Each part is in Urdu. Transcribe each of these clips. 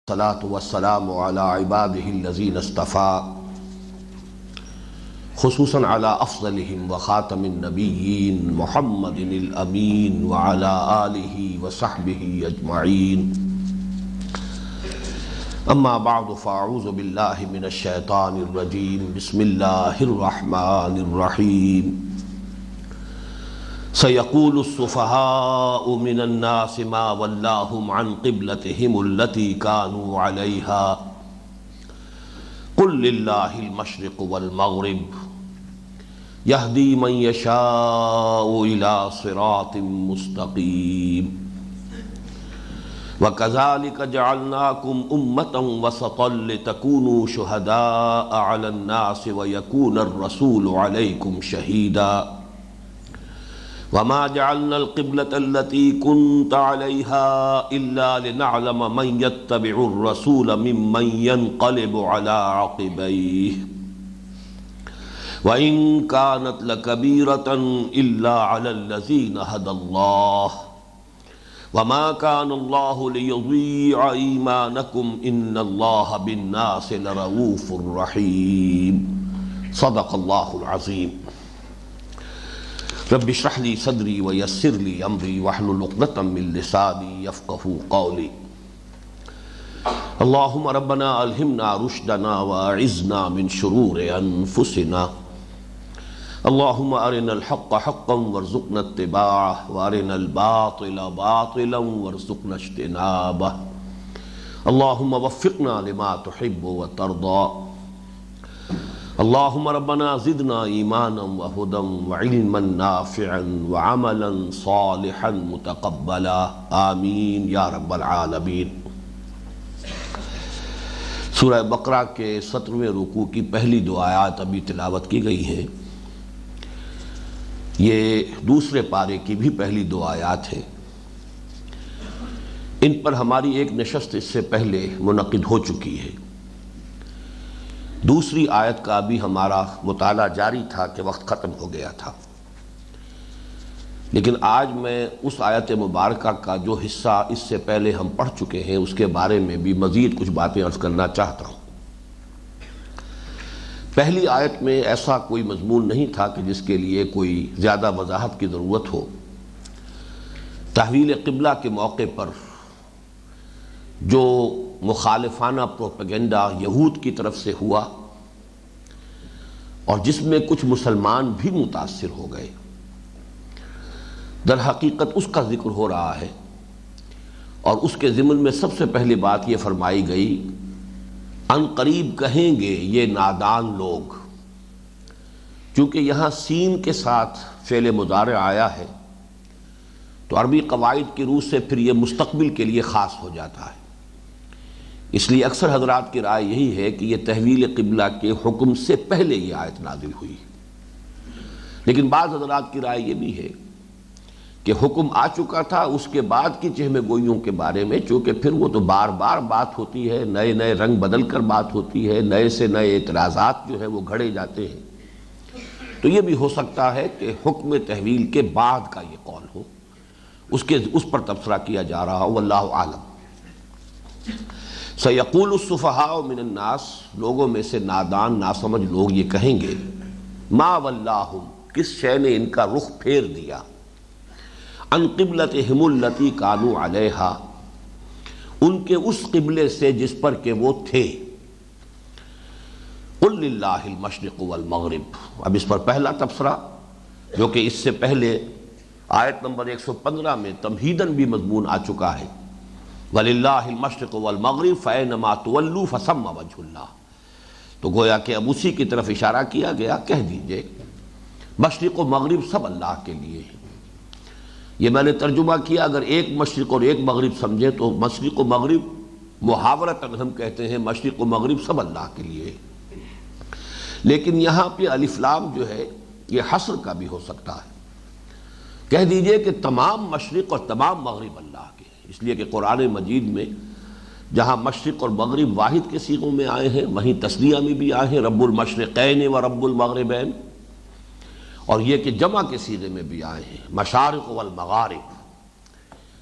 الصلاة والسلام على عباده الذين اصطفى خصوصا على أفضلهم وخاتم النبيين محمد الأمين وعلى آله وصحبه أجمعين. أما بعد فأعوذ بالله من الشيطان الرجيم. بسم الله الرحمن الرحيم. سيقول السفهاء من الناس ما ولاهم عن قبلتهم التي كانوا عليها قل لله المشرق والمغرب يهدي من يشاء إلى صراط مستقيم. وكذلك جعلناكم أمة وسطا لتكونوا شهداء على الناس ويكون الرسول عليكم شهيدا. وما جعلنا القبلة التي كنت عليها إلا لنعلم من يتبع الرسول ممن ينقلب على عقبيه وإن كانت لكبيرة إلا على الذين هدى الله وما كان الله ليضيع إيمانكم إن الله بالناس لرؤوف رحيم. صدق الله العظيم. رب اشرح لي صدري ويسر لي امري واحلل عقدة من لساني يفقهوا قولي. اللهم ربنا الهمنا رشدنا واعذنا من شرور انفسنا. اللهم ارنا الحق حقا وارزقنا اتباعه وارنا الباطل باطلا وارزقنا اجتنابه. اللهم وفقنا لما تحب وترضى. اللهم ربنا زدنا ایمانا وہدا وعلما نافعا وعملا صالحا متقبلا آمین یا رب العالمین. سورہ بقرہ کے 17ویں رکوع کی پہلی دو آیات ابھی تلاوت کی گئی ہیں. یہ دوسرے پارے کی بھی پہلی دو آیات ہیں. ان پر ہماری ایک نشست اس سے پہلے منعقد ہو چکی ہے. دوسری آیت کا بھی ہمارا مطالعہ جاری تھا کہ وقت ختم ہو گیا تھا، لیکن آج میں اس آیت مبارکہ کا جو حصہ اس سے پہلے ہم پڑھ چکے ہیں اس کے بارے میں بھی مزید کچھ باتیں عرض کرنا چاہتا ہوں. پہلی آیت میں ایسا کوئی مضمون نہیں تھا کہ جس کے لیے کوئی زیادہ وضاحت کی ضرورت ہو. تحویل قبلہ کے موقع پر جو مخالفانہ پروپیگنڈا یہود کی طرف سے ہوا اور جس میں کچھ مسلمان بھی متاثر ہو گئے، در حقیقت اس کا ذکر ہو رہا ہے. اور اس کے ضمن میں سب سے پہلی بات یہ فرمائی گئی ان قریب کہیں گے یہ نادان لوگ. چونکہ یہاں سین کے ساتھ فعل مضارع آیا ہے تو عربی قواعد کی روح سے پھر یہ مستقبل کے لیے خاص ہو جاتا ہے. اس لیے اکثر حضرات کی رائے یہی ہے کہ یہ تحویل قبلہ کے حکم سے پہلے یہ آیت نازل ہوئی. لیکن بعض حضرات کی رائے یہ بھی ہے کہ حکم آ چکا تھا اس کے بعد کی چہمہ گوئیوں کے بارے میں، چونکہ پھر وہ تو بار بار بات ہوتی ہے، نئے نئے رنگ بدل کر بات ہوتی ہے، نئے سے نئے اعتراضات جو ہے وہ گھڑے جاتے ہیں. تو یہ بھی ہو سکتا ہے کہ حکم تحویل کے بعد کا یہ قول ہو، اس پر تبصرہ کیا جا رہا ہو. واللہ عالم. سیقول السفہاء من الناس، لوگوں میں سے نادان ناسمجھ لوگ یہ کہیں گے ما ولاہم، کس شے نے ان کا رخ پھیر دیا، عن قبلتہم التی کانوا علیہا، ان کے اس قبلے سے جس پر کہ وہ تھے. قل للہ المشرق والمغرب. اب اس پر پہلا تبصرہ جو کہ اس سے پہلے آیت نمبر 115 میں تمہیداً بھی مضمون آ چکا ہے، وَلِلَّهِ الْمَشْرِقُ وَالْمَغْرِبُ فَأَيْنَمَا تُوَلُّوا فَثَمَّ وَجْهُ اللَّهِ. تو گویا کہ اب اسی کی طرف اشارہ کیا گیا. کہہ دیجئے مشرق و مغرب سب اللہ کے لیے ہیں. یہ میں نے ترجمہ کیا، اگر ایک مشرق اور ایک مغرب سمجھے تو مشرق و مغرب محاورتاً ہم کہتے ہیں مشرق و مغرب سب اللہ کے لیے. لیکن یہاں پہ الف لام جو ہے یہ حصر کا بھی ہو سکتا ہے. کہہ دیجئے کہ تمام مشرق اور تمام مغرب اللہ کے، اس لیے کہ قرآن مجید میں جہاں مشرق اور مغرب واحد کے صیغوں میں آئے ہیں وہیں تثنیہ میں بھی آئے ہیں، رب المشرقین و رب المغربین. اور یہ کہ جمع کے صیغے میں بھی آئے ہیں مشارق والمغارب.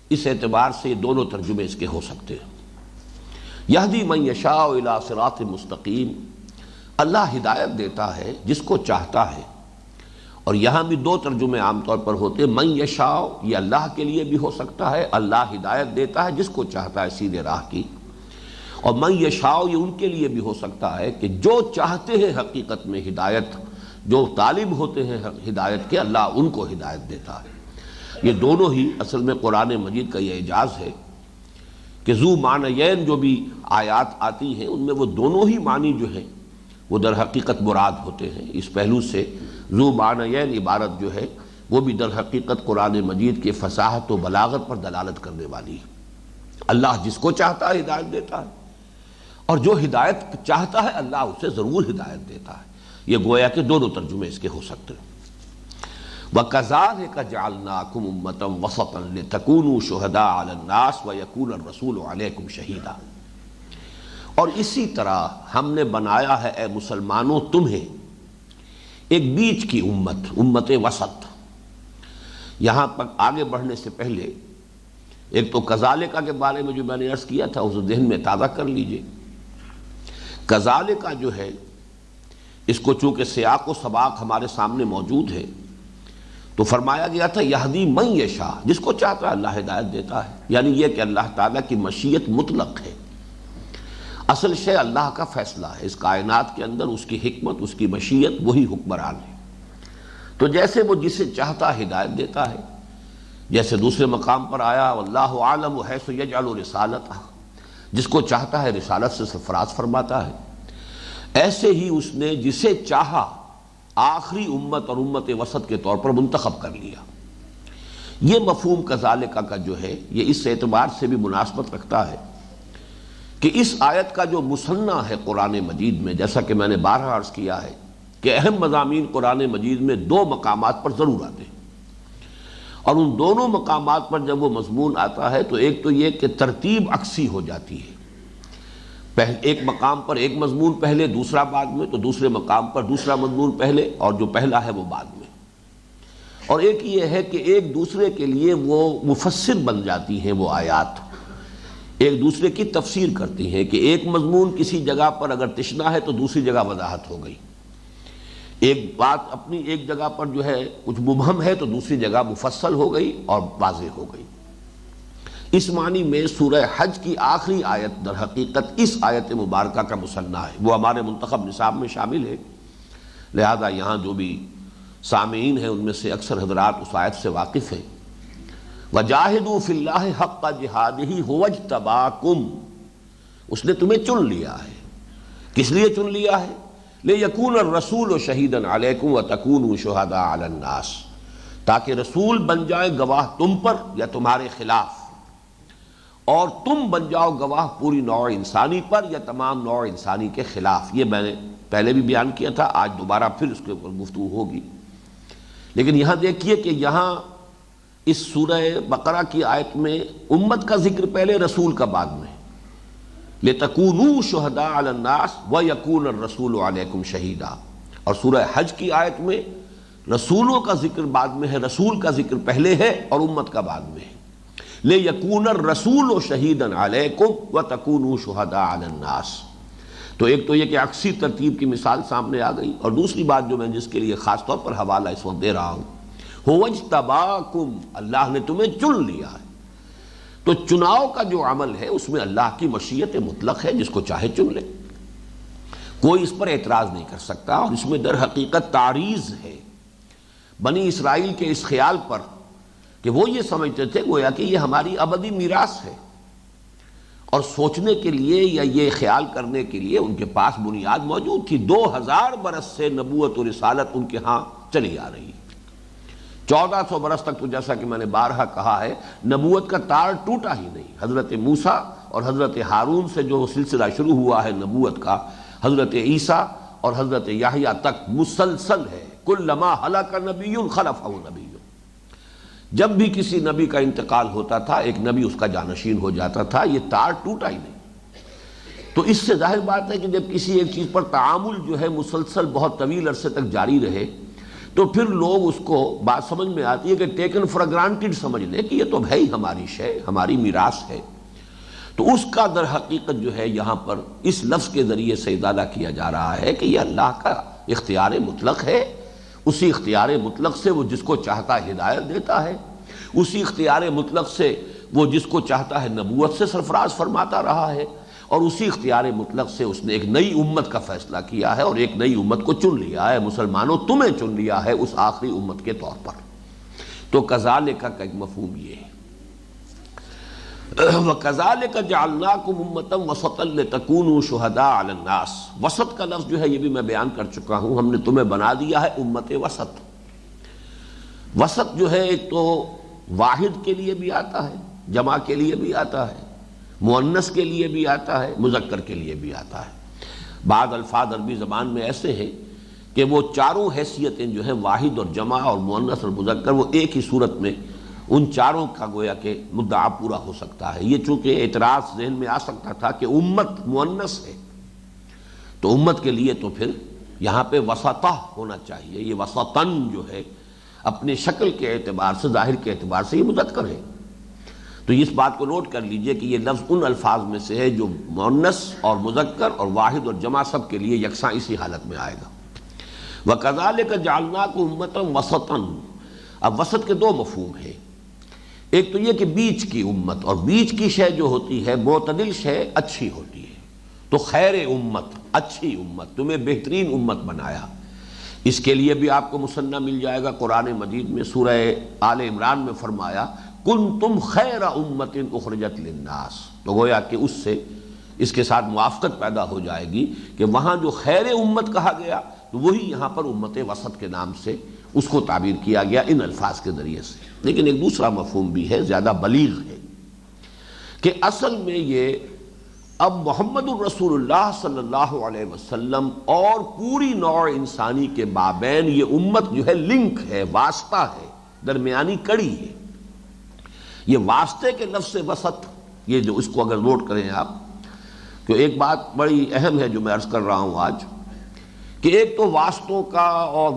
اس اعتبار سے یہ دونوں ترجمے اس کے ہو سکتے ہیں. یہدی من یشاء الی صراط مستقیم، اللہ ہدایت دیتا ہے جس کو چاہتا ہے۔ اور یہاں بھی دو ترجمے عام طور پر ہوتے ہیں، من یشاء یہ اللہ کے لیے بھی ہو سکتا ہے، اللہ ہدایت دیتا ہے جس کو چاہتا ہے سیدھے راہ کی، اور من یشاء یہ ان کے لیے بھی ہو سکتا ہے کہ جو چاہتے ہیں حقیقت میں ہدایت، جو طالب ہوتے ہیں ہدایت کے، اللہ ان کو ہدایت دیتا ہے۔ یہ دونوں ہی اصل میں قرآن مجید کا یہ اعجاز ہے کہ ذو معنیین جو بھی آیات آتی ہیں ان میں وہ دونوں ہی معنی جو ہیں وہ در حقیقت مراد ہوتے ہیں۔ اس پہلو سے ذو معنیین عبارت جو ہے وہ بھی در حقیقت قرآن مجید کے فصاحت و بلاغت پر دلالت کرنے والی ہے۔ اللہ جس کو چاہتا ہے ہدایت دیتا ہے، اور جو ہدایت چاہتا ہے اللہ اسے ضرور ہدایت دیتا ہے۔ یہ گویا کہ دونوں ترجمے اس کے ہو سکتے ہیں۔ وَكَذَلِكَ جَعَلْنَاكُمْ أُمَّةً وَسَطًا لِتَكُونُوا شُهَدَاءَ عَلَى النَّاسِ وَيَكُونَ الرَّسُولُ عَلَيْكُمْ شَهِيدًا، اور اسی طرح ہم نے بنایا ہے اے مسلمانوں تمہیں ایک بیچ کی امت، امت وسط۔ یہاں پر آگے بڑھنے سے پہلے ایک تو کذالکا کے بارے میں جو میں نے عرض کیا تھا اسے ذہن میں تازہ کر لیجئے۔ کذالکا جو ہے اس کو چونکہ سیاق و سباق ہمارے سامنے موجود ہے تو فرمایا گیا تھا یہدی من یشاء، جس کو چاہتا ہے اللہ ہدایت دیتا ہے، یعنی یہ کہ اللہ تعالیٰ کی مشیت مطلق ہے۔ اصل شے اللہ کا فیصلہ ہے، اس کائنات کے اندر اس کی حکمت، اس کی مشیت، وہی حکمران ہے۔ تو جیسے وہ جسے چاہتا ہدایت دیتا ہے، جیسے دوسرے مقام پر آیا واللہ اعلم حیث یجعل رسالتہ، جس کو چاہتا ہے رسالت سے سرفراز فرماتا ہے، ایسے ہی اس نے جسے چاہا آخری امت اور امت وسط کے طور پر منتخب کر لیا۔ یہ مفہوم کذالکا کا جو ہے یہ اس اعتبار سے بھی مناسبت رکھتا ہے کہ اس آیت کا جو مثنیٰ ہے قرآن مجید میں، جیسا کہ میں نے بارہا عرض کیا ہے کہ اہم مضامین قرآن مجید میں دو مقامات پر ضرور آتے ہیں، اور ان دونوں مقامات پر جب وہ مضمون آتا ہے تو ایک تو یہ کہ ترتیب عکسی ہو جاتی ہے، ایک مقام پر ایک مضمون پہلے دوسرا بعد میں، تو دوسرے مقام پر دوسرا مضمون پہلے اور جو پہلا ہے وہ بعد میں۔ اور ایک یہ ہے کہ ایک دوسرے کے لیے وہ مفسر بن جاتی ہیں، وہ آیات ایک دوسرے کی تفسیر کرتی ہیں کہ ایک مضمون کسی جگہ پر اگر تشنا ہے تو دوسری جگہ وضاحت ہو گئی، ایک بات اپنی ایک جگہ پر جو ہے کچھ مبہم ہے تو دوسری جگہ مفصل ہو گئی اور واضح ہو گئی۔ اس معنی میں سورہ حج کی آخری آیت در حقیقت اس آیت مبارکہ کا مثنیٰ ہے، وہ ہمارے منتخب نصاب میں شامل ہے، لہذا یہاں جو بھی سامعین ہیں ان میں سے اکثر حضرات اس آیت سے واقف ہیں۔ وَجَاهِدُوا فِي اللَّهِ حَقَّ جِهَادِهِ هُوَ اجْتَبَاكُمْ، اس نے تمہیں چن لیا ہے۔ کس لیے چن لیا ہے؟ لِيَكُونَ الرَّسُولُ شَهِيدًا عَلَيْكُمْ وَتَكُونُوا شُهَدَاءَ عَلَى النَّاسِ، تاکہ رسول بن جائے گواہ تم پر یا تمہارے خلاف، اور تم بن جاؤ گواہ پوری نوع انسانی پر یا تمام نوع انسانی کے خلاف۔ یہ میں نے پہلے بھی بیان کیا تھا، آج دوبارہ پھر اس کے اوپر گفتگو ہوگی۔ لیکن یہاں دیکھیے کہ یہاں اس سورہ بقرہ کی آیت میں امت کا ذکر پہلے، رسول کا بعد میں، لِتَكُونُوا شُهَدَاءَ عَلَى النَّاسِ وَيَكُونَ الرَّسُولُ عَلَيْكُمْ شَهِيدًا، اور سورہ حج کی آیت میں رسولوں کا ذکر بعد میں ہے، رسول کا ذکر پہلے ہے اور امت کا بعد میں ہے۔ لِيَكُونَ الرَّسُولُ شَهِيدًا عَلَيْكُمْ وَتَكُونُوا شُهَدَاءَ عَلَى النَّاسِ۔ تو ایک تو یہ کہ عکسی ترتیب کی مثال سامنے آ گئی، اور دوسری بات جو میں جس کے لیے خاص طور پر حوالہ اس وقت دے رہا ہوں، هُوَ اجْتَبَاكُمْ، اللہ نے تمہیں چن لیا ہے۔ تو چناؤ کا جو عمل ہے اس میں اللہ کی مشیت مطلق ہے، جس کو چاہے چن لے، کوئی اس پر اعتراض نہیں کر سکتا۔ اور اس میں در حقیقت تعریض ہے بنی اسرائیل کے اس خیال پر کہ وہ یہ سمجھتے تھے گویا کہ یہ ہماری ابدی میراث ہے، اور سوچنے کے لیے یا یہ خیال کرنے کے لیے ان کے پاس بنیاد موجود تھی۔ 2000 برس سے نبوت و رسالت ان کے ہاں چلی آ رہی ہے، 1400 برس تک تو جیسا کہ میں نے بارہا کہا ہے نبوت کا تار ٹوٹا ہی نہیں۔ حضرت موسیٰ اور حضرت ہارون سے جو سلسلہ شروع ہوا ہے نبوت کا، حضرت عیسیٰ اور حضرت یحییٰ تک مسلسل ہے۔ کلما ہلک نبی خلفہ نبی، جب بھی کسی نبی کا انتقال ہوتا تھا ایک نبی اس کا جانشین ہو جاتا تھا، یہ تار ٹوٹا ہی نہیں۔ تو اس سے ظاہر بات ہے کہ جب کسی ایک چیز پر تعامل جو ہے مسلسل بہت طویل عرصے تک جاری رہے تو پھر لوگ اس کو بات سمجھ میں آتی ہے کہ ٹیکن فار گرانٹیڈ سمجھ لیں کہ یہ تو ہے ہی ہماری شے، ہماری میراث ہے۔ تو اس کا در حقیقت جو ہے یہاں پر اس لفظ کے ذریعے سے ادالہ کیا جا رہا ہے کہ یہ اللہ کا اختیار مطلق ہے، اسی اختیار مطلق سے وہ جس کو چاہتا ہے ہدایت دیتا ہے، اسی اختیار مطلق سے وہ جس کو چاہتا ہے نبوت سے سرفراز فرماتا رہا ہے، اور اسی اختیار مطلق سے اس نے ایک نئی امت کا فیصلہ کیا ہے اور ایک نئی امت کو چن لیا ہے۔ مسلمانوں تمہیں چن لیا ہے اس آخری امت کے طور پر۔ تو کذالک کا ایک مفہوم یہ ہے، وَكَذَلِكَ جَعَلْنَاكُمْ أُمَّةً وَسَطًا لِتَكُونُوا شُهَدَاءَ عَلَى النَّاسِ۔ وسط کا لفظ جو ہے یہ بھی میں بیان کر چکا ہوں، ہم نے تمہیں بنا دیا ہے امت وسط۔ وسط جو ہے ایک تو واحد کے لیے بھی آتا ہے، جمع کے لیے بھی آتا ہے، مؤنث کے لیے بھی آتا ہے، مذکر کے لیے بھی آتا ہے۔ بعض الفاظ عربی زبان میں ایسے ہیں کہ وہ چاروں حیثیتیں جو ہیں واحد اور جمع اور مؤنث اور مذکر، وہ ایک ہی صورت میں ان چاروں کا گویا کہ مدعا پورا ہو سکتا ہے۔ یہ چونکہ اعتراض ذہن میں آ سکتا تھا کہ امت مؤنث ہے تو امت کے لیے تو پھر یہاں پہ وسطہ ہونا چاہیے، یہ وسطن جو ہے اپنے شکل کے اعتبار سے، ظاہر کے اعتبار سے یہ مذکر ہے۔ تو اس بات کو نوٹ کر لیجئے کہ یہ لفظ ان الفاظ میں سے ہے جو مؤنث اور مذکر اور واحد اور جمع سب کے لیے یکساں اسی حالت میں آئے گا۔ وَكَذَلِكَ جَعَلْنَاكُمْ أُمَّةً وَسَطًا۔ اب وسط کے دو مفہوم ہیں، ایک تو یہ کہ بیچ کی امت، اور بیچ کی شے جو ہوتی ہے معتدل شے اچھی ہوتی ہے، تو خیر امت، اچھی امت، تمہیں بہترین امت بنایا۔ اس کے لیے بھی آپ کو مسنہ مل جائے گا قرآن مجید میں، سورہ آل عمران میں فرمایا کنتم خیر امت اخرجت للناس۔ تو گویا کہ اس سے اس کے ساتھ موافقت پیدا ہو جائے گی کہ وہاں جو خیر امت کہا گیا تو وہی یہاں پر امت وسط کے نام سے اس کو تعبیر کیا گیا ان الفاظ کے ذریعے سے۔ لیکن ایک دوسرا مفہوم بھی ہے، زیادہ بلیغ ہے، کہ اصل میں یہ اب محمد الرسول اللہ صلی اللہ علیہ وسلم اور پوری نوع انسانی کے مابین یہ امت جو ہے لنک ہے، واسطہ ہے، درمیانی کڑی ہے۔ یہ واسطے کے لفظ سے وسط، یہ جو اس کو اگر نوٹ کریں آپ، کہ ایک بات بڑی اہم ہے جو میں عرض کر رہا ہوں آج، کہ ایک تو واسطوں کا اور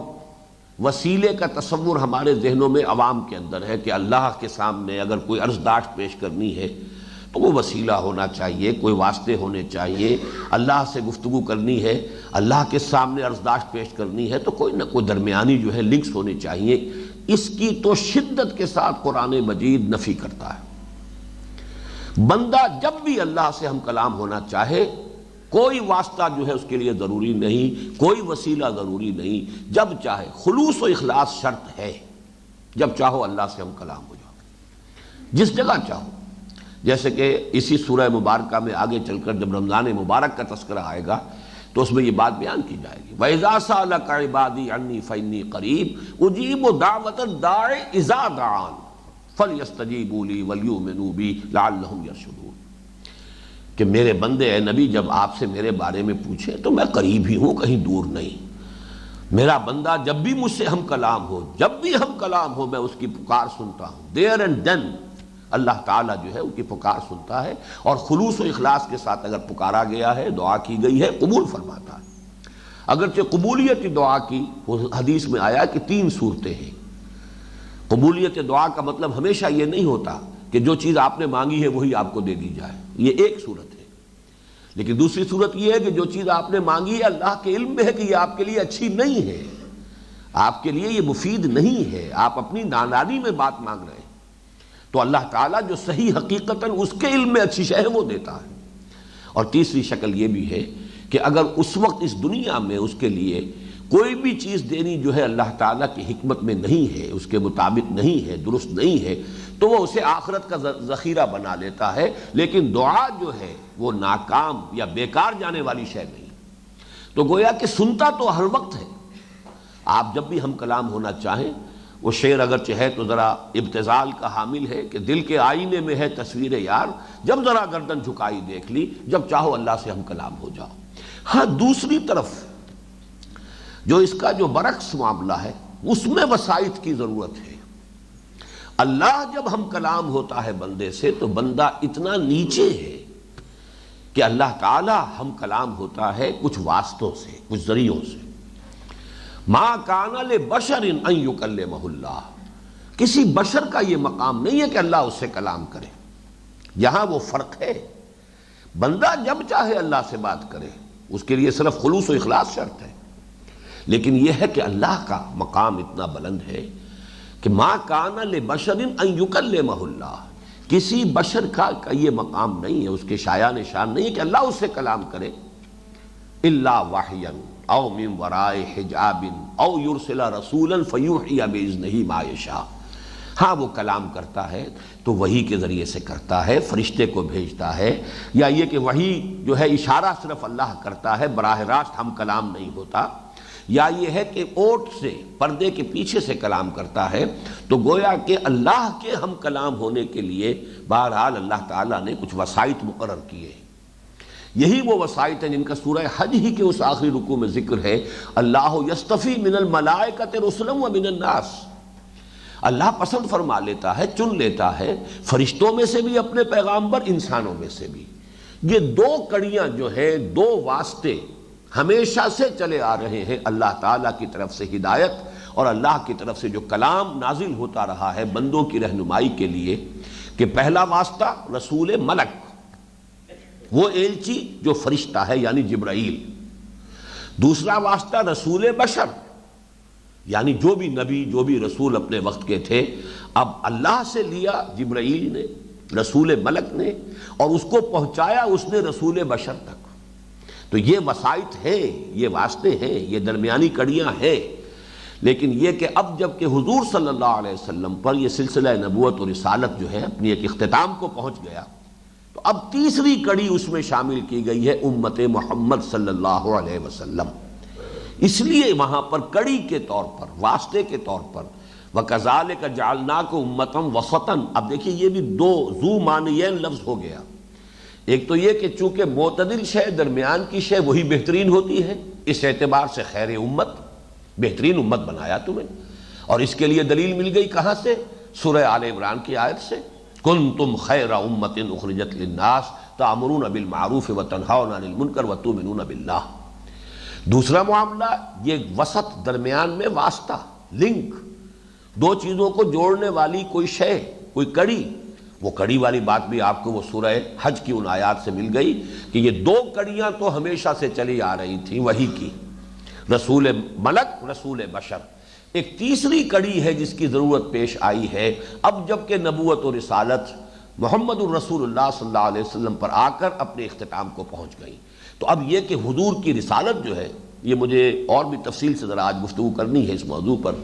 وسیلے کا تصور ہمارے ذہنوں میں عوام کے اندر ہے کہ اللہ کے سامنے اگر کوئی عرضداشت پیش کرنی ہے تو وہ وسیلہ ہونا چاہیے، کوئی واسطے ہونے چاہیے، اللہ سے گفتگو کرنی ہے، اللہ کے سامنے عرضداشت پیش کرنی ہے تو کوئی نہ کوئی درمیانی جو ہے لنکس ہونے چاہیے۔ اس کی تو شدت کے ساتھ قرآن مجید نفی کرتا ہے۔ بندہ جب بھی اللہ سے ہم کلام ہونا چاہے کوئی واسطہ جو ہے اس کے لیے ضروری نہیں، کوئی وسیلہ ضروری نہیں، جب چاہے، خلوص و اخلاص شرط ہے، جب چاہو اللہ سے ہم کلام ہو جاؤ جس جگہ چاہو۔ جیسے کہ اسی سورہ مبارکہ میں آگے چل کر جب رمضان مبارک کا تذکرہ آئے گا تو اس میں یہ بات بیان کی جائے گی، وَإِذَا سَأَلَكَ عِبَادِي عَنِّي فَإِنِّي قَرِيبٌ أُجِيبُ دَعْوَةَ الدَّاعِ إِذَا دَعَانِ فَلْيَسْتَجِيبُوا لِي وَلْيُؤْمِنُوا بِي لَعَلَّهُمْ يَرْشُدُونَ۔ کہ میرے بندے اے نبی جب آپ سے میرے بارے میں پوچھیں تو میں قریب ہی ہوں، کہیں دور نہیں۔ میرا بندہ جب بھی مجھ سے ہم کلام ہو، جب بھی ہم کلام ہو، میں اس کی پکار سنتا ہوں۔ دیر اینڈ دین اللہ تعالیٰ جو ہے ان کی پکار سنتا ہے، اور خلوص و اخلاص کے ساتھ اگر پکارا گیا ہے، دعا کی گئی ہے، قبول فرماتا ہے۔ اگرچہ قبولیت دعا کی حدیث میں آیا کہ 3 صورتیں ہیں۔ قبولیت دعا کا مطلب ہمیشہ یہ نہیں ہوتا کہ جو چیز آپ نے مانگی ہے وہی آپ کو دے دی جائے، یہ ایک صورت ہے۔ لیکن دوسری صورت یہ ہے کہ جو چیز آپ نے مانگی ہے اللہ کے علم میں ہے کہ یہ آپ کے لیے اچھی نہیں ہے، آپ کے لیے یہ مفید نہیں ہے، آپ اپنی نادانی میں بات مانگ رہے ہیں، تو اللہ تعالیٰ جو صحیح حقیقتاً اس کے علم میں اچھی شے ہے وہ دیتا ہے۔ اور تیسری شکل یہ بھی ہے کہ اگر اس وقت اس دنیا میں اس کے لیے کوئی بھی چیز دینی جو ہے اللہ تعالیٰ کی حکمت میں نہیں ہے، اس کے مطابق نہیں ہے، درست نہیں ہے، تو وہ اسے آخرت کا ذخیرہ بنا لیتا ہے، لیکن دعا جو ہے وہ ناکام یا بیکار جانے والی شے نہیں۔ تو گویا کہ سنتا تو ہر وقت ہے۔ آپ جب بھی ہم کلام ہونا چاہیں، وہ شعر اگرچہ ہے تو ذرا ابتذال کا حامل ہے کہ دل کے آئینے میں ہے تصویر یار، جب ذرا گردن جھکائی دیکھ لی، جب چاہو اللہ سے ہم کلام ہو جاؤ۔ ہاں دوسری طرف جو اس کا جو برعکس معاملہ ہے اس میں وسائط کی ضرورت ہے۔ اللہ جب ہم کلام ہوتا ہے بندے سے تو بندہ اتنا نیچے ہے کہ اللہ تعالی ہم کلام ہوتا ہے کچھ واسطوں سے، کچھ ذریعوں سے۔ ما کان لبشر ان یکلمہ اللہ، کسی بشر کا یہ مقام نہیں ہے کہ اللہ اس سے کلام کرے۔ یہاں وہ فرق ہے بندہ جب چاہے اللہ سے بات کرے، اس کے لیے صرف خلوص و اخلاص شرط ہے، لیکن یہ ہے کہ اللہ کا مقام اتنا بلند ہے کہ ما کان لبشر ان یکلمہ اللہ، کسی بشر کا یہ مقام نہیں ہے، اس کے شایان شان نہیں ہے کہ اللہ اس سے کلام کرے، الا وحیا او من وراء حجاب او یرسل رسولا فیوحی باذنہ ما یشاء۔ ہاں وہ کلام کرتا ہے تو وحی کے ذریعے سے کرتا ہے، فرشتے کو بھیجتا ہے، یا یہ کہ وحی جو ہے اشارہ صرف اللہ کرتا ہے، براہ راست ہم کلام نہیں ہوتا، یا یہ ہے کہ اوٹ سے پردے کے پیچھے سے کلام کرتا ہے، تو گویا کہ اللہ کے ہم کلام ہونے کے لیے بہرحال اللہ تعالیٰ نے کچھ وسائط مقرر کیے ہیں۔ یہی وہ وسائط ہیں جن کا سورہ حج ہی کے اس آخری رکوع میں ذکر ہے، اللہ یصطفی من الملائکۃ رسلا ومن الناس، اللہ پسند فرما لیتا ہے، چن لیتا ہے فرشتوں میں سے بھی اپنے پیغامبر، انسانوں میں سے بھی۔ یہ دو کڑیاں جو ہے، دو واسطے ہمیشہ سے چلے آ رہے ہیں اللہ تعالیٰ کی طرف سے ہدایت اور اللہ کی طرف سے جو کلام نازل ہوتا رہا ہے بندوں کی رہنمائی کے لیے، کہ پہلا واسطہ رسول ملک، وہ ایلچی جو فرشتہ ہے یعنی جبرائیل، دوسرا واسطہ رسول بشر یعنی جو بھی نبی جو بھی رسول اپنے وقت کے تھے، اب اللہ سے لیا جبرائیل نے، رسول ملک نے، اور اس کو پہنچایا اس نے رسول بشر تک۔ تو یہ وسائط ہیں، یہ واسطے ہیں، یہ درمیانی کڑیاں ہیں، لیکن یہ کہ اب جب کہ حضور صلی اللہ علیہ وسلم پر یہ سلسلہ نبوت اور رسالت جو ہے اپنی ایک اختتام کو پہنچ گیا، تو اب تیسری کڑی اس میں شامل کی گئی ہے امت محمد صلی اللہ علیہ وسلم۔ اس لیے وہاں پر کڑی کے طور پر، واسطے کے طور پر وَكَذَلِكَ جَعَلْنَاكُمْ أُمَّةً وَسَطًا، اب دیکھیے یہ بھی دو ذو معنیین لفظ ہو گیا۔ ایک تو یہ کہ چونکہ معتدل شے، درمیان کی شے وہی بہترین ہوتی ہے، اس اعتبار سے خیر امت، بہترین امت بنایا تمہیں، اور اس کے لیے دلیل مل گئی کہاں سے؟ سورہ آل عمران کی آیت سے، کنتم خیر امت اخرجت للناس تأمرون بالمعروف وتنہون عن المنکر وتؤمنون باللہ۔ دوسرا معاملہ یہ وسط، درمیان میں واسطہ، لنک، دو چیزوں کو جوڑنے والی کوئی شے، کوئی کڑی، وہ کڑی والی بات بھی آپ کو وہ سورہ حج کی ان آیات سے مل گئی کہ یہ دو کڑیاں تو ہمیشہ سے چلی آ رہی تھیں وحی کی، رسول ملک، رسول بشر۔ ایک تیسری کڑی ہے جس کی ضرورت پیش آئی ہے اب جب کہ نبوت و رسالت محمد الرسول اللہ صلی اللہ علیہ وسلم پر آ کر اپنے اختتام کو پہنچ گئی۔ تو اب یہ کہ حضور کی رسالت جو ہے، یہ مجھے اور بھی تفصیل سے ذرا آج گفتگو کرنی ہے اس موضوع پر،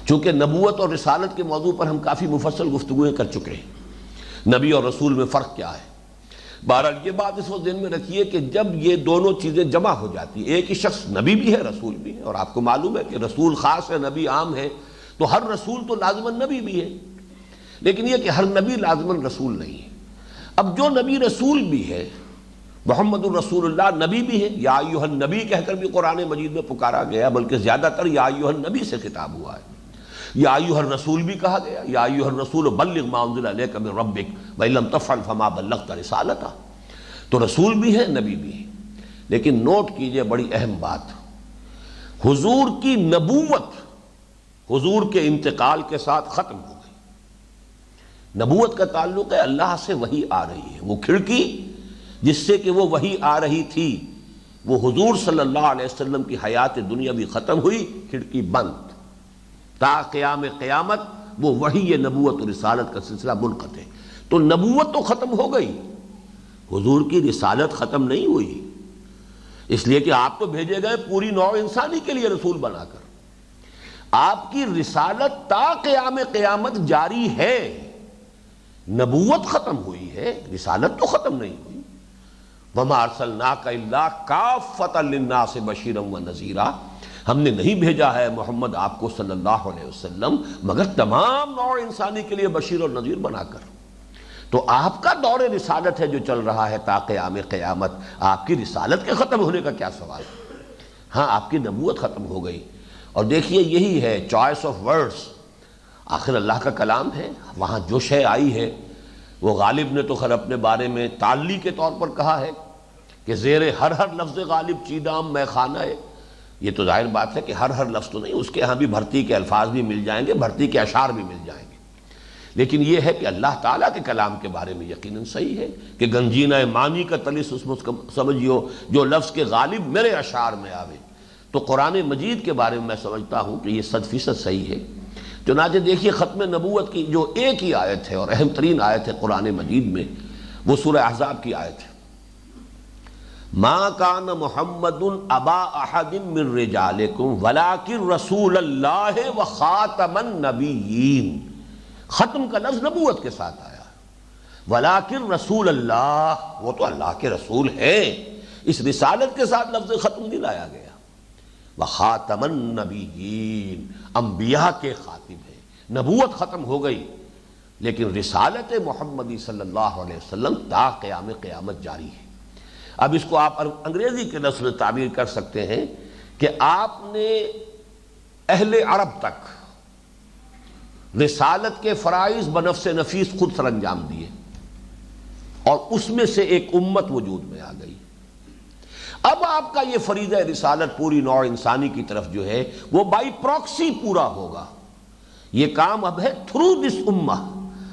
چونکہ نبوت اور رسالت کے موضوع پر ہم کافی مفصل گفتگویں کر چکے ہیں، نبی اور رسول میں فرق کیا ہے۔ بہرحال یہ بات اس وقت ذہن میں رکھیے کہ جب یہ دونوں چیزیں جمع ہو جاتی ہیں، ایک ہی شخص نبی بھی ہے رسول بھی ہے، اور آپ کو معلوم ہے کہ رسول خاص ہے، نبی عام ہے، تو ہر رسول تو لازماً نبی بھی ہے، لیکن یہ کہ ہر نبی لازماً رسول نہیں ہے۔ اب جو نبی رسول بھی ہے، محمد الرسول اللہ نبی بھی ہے، یا ایھا النبی کہہ کر بھی قرآن مجید میں پکارا گیا، بلکہ زیادہ تر یا ایھا النبی سے خطاب ہوا ہے، یا ایھا الرسول بھی کہا گیا، یا ایھا الرسول بلغ ما انزل الیک من ربک وان لم تفعل فما بلغت رسالتہ۔ تو رسول بھی ہے، نبی بھی ہے، لیکن نوٹ کیجئے بڑی اہم بات، حضور کی نبوت حضور کے انتقال کے ساتھ ختم ہو گئی۔ نبوت کا تعلق ہے اللہ سے وحی آ رہی ہے، وہ کھڑکی جس سے کہ وہ وحی آ رہی تھی، وہ حضور صلی اللہ علیہ وسلم کی حیات دنیا بھی ختم ہوئی، کھڑکی بند، تا قیام قیامت وہ وحی نبوت و رسالت کا سلسلہ منقطع۔ تو نبوت تو ختم ہو گئی، حضور کی رسالت ختم نہیں ہوئی، اس لیے کہ آپ تو بھیجے گئے پوری نوع انسانی کے لیے رسول بنا کر، آپ کی رسالت تا قیام قیامت جاری ہے، نبوت ختم ہوئی ہے، رسالت تو ختم نہیں ہوئی۔ وَمَا أَرْسَلْنَاكَ إِلَّا كَافَّةً لِلنَّاسِ بَشِيرًا وَنَذِيرًا، ہم نے نہیں بھیجا ہے محمد آپ کو صلی اللہ علیہ وسلم مگر تمام نوع انسانی کے لیے بشیر اور نذیر بنا کر۔ تو آپ کا دور رسالت ہے جو چل رہا ہے تا قیام قیامت، آپ کی رسالت کے ختم ہونے کا کیا سوال؟ ہاں آپ کی نبوت ختم ہو گئی، اور دیکھیے یہی ہے چوائس آف ورڈز، آخر اللہ کا کلام ہے، وہاں جو شے آئی ہے وہ غالب نے تو خیر اپنے بارے میں تعلی کے طور پر کہا ہے کہ زیر ہر لفظ غالب چیدام میں خانہ ہے۔ یہ تو ظاہر بات ہے کہ ہر لفظ تو نہیں، اس کے ہاں بھی بھرتی کے الفاظ بھی مل جائیں گے، بھرتی کے اشعار بھی مل جائیں گے، لیکن یہ ہے کہ اللہ تعالیٰ کے کلام کے بارے میں یقیناً صحیح ہے کہ گنجینہ معنی کا تلس اس سمجھیو جو لفظ کے غالب میرے اشعار میں آوے، تو قرآن مجید کے بارے میں میں سمجھتا ہوں کہ یہ 100% صحیح ہے۔ چنانچہ دیکھیے ختم نبوت کی جو ایک ہی آیت ہے اور اہم ترین آیت ہے قرآن مجید میں، وہ سورہ احزاب کی آیت ہے، ما کان محمد ابا احد من رجالکم ولکن رسول اللہ وخاتم النبیین۔ ختم کا لفظ نبوت کے ساتھ آیا، ولیکن رسول اللہ، وہ تو اللہ کے رسول ہیں، اس رسالت کے ساتھ لفظ ختم نہیں لایا گیا۔ وخاتم النبیین، انبیاء کے خاتم ہے، نبوت ختم ہو گئی لیکن رسالت محمدی صلی اللہ علیہ وسلم تا قیام قیامت جاری ہے۔ اب اس کو آپ انگریزی کے لفظ میں تعبیر کر سکتے ہیں کہ آپ نے اہل عرب تک رسالت کے فرائض بنفس نفیس خود سر انجام دیے اور اس میں سے ایک امت وجود میں آ گئی۔ اب آپ کا یہ فریضہ رسالت پوری نوع انسانی کی طرف جو ہے وہ بائی پراکسی پورا ہوگا۔ یہ کام اب ہے تھرو دس امہ،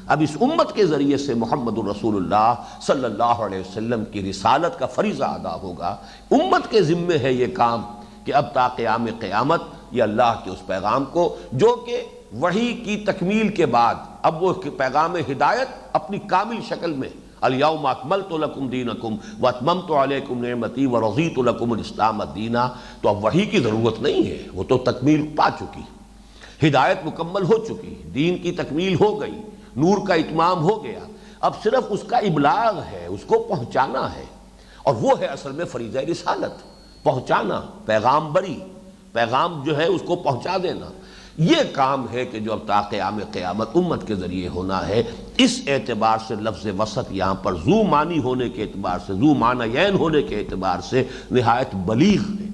اب اس امت کے ذریعے سے محمد الرسول اللہ صلی اللہ علیہ وسلم کی رسالت کا فریضہ ادا ہوگا۔ امت کے ذمے ہے یہ کام کہ اب تا قیام قیامت یہ اللہ کے اس پیغام کو، جو کہ وحی کی تکمیل کے بعد اب وہ پیغام ہدایت اپنی کامل شکل میں، الیوم اکملت لکم دینکم واتممت علیکم نعمتی ورضیت لکم الاسلام دینا، تو اب وحی کی ضرورت نہیں ہے، وہ تو تکمیل پا چکی، ہدایت مکمل ہو چکی، دین کی تکمیل ہو گئی، نور کا اتمام ہو گیا، اب صرف اس کا ابلاغ ہے، اس کو پہنچانا ہے، اور وہ ہے اصل میں فریضہ رسالت، پہنچانا، پیغام بری، پیغام جو ہے اس کو پہنچا دینا۔ یہ کام ہے کہ جو اب تا قیام قیامت امت کے ذریعے ہونا ہے۔ اس اعتبار سے لفظ وسط یہاں پر ذو معنی ہونے کے اعتبار سے، ذو معنیین ہونے کے اعتبار سے نہایت بلیغ ہے۔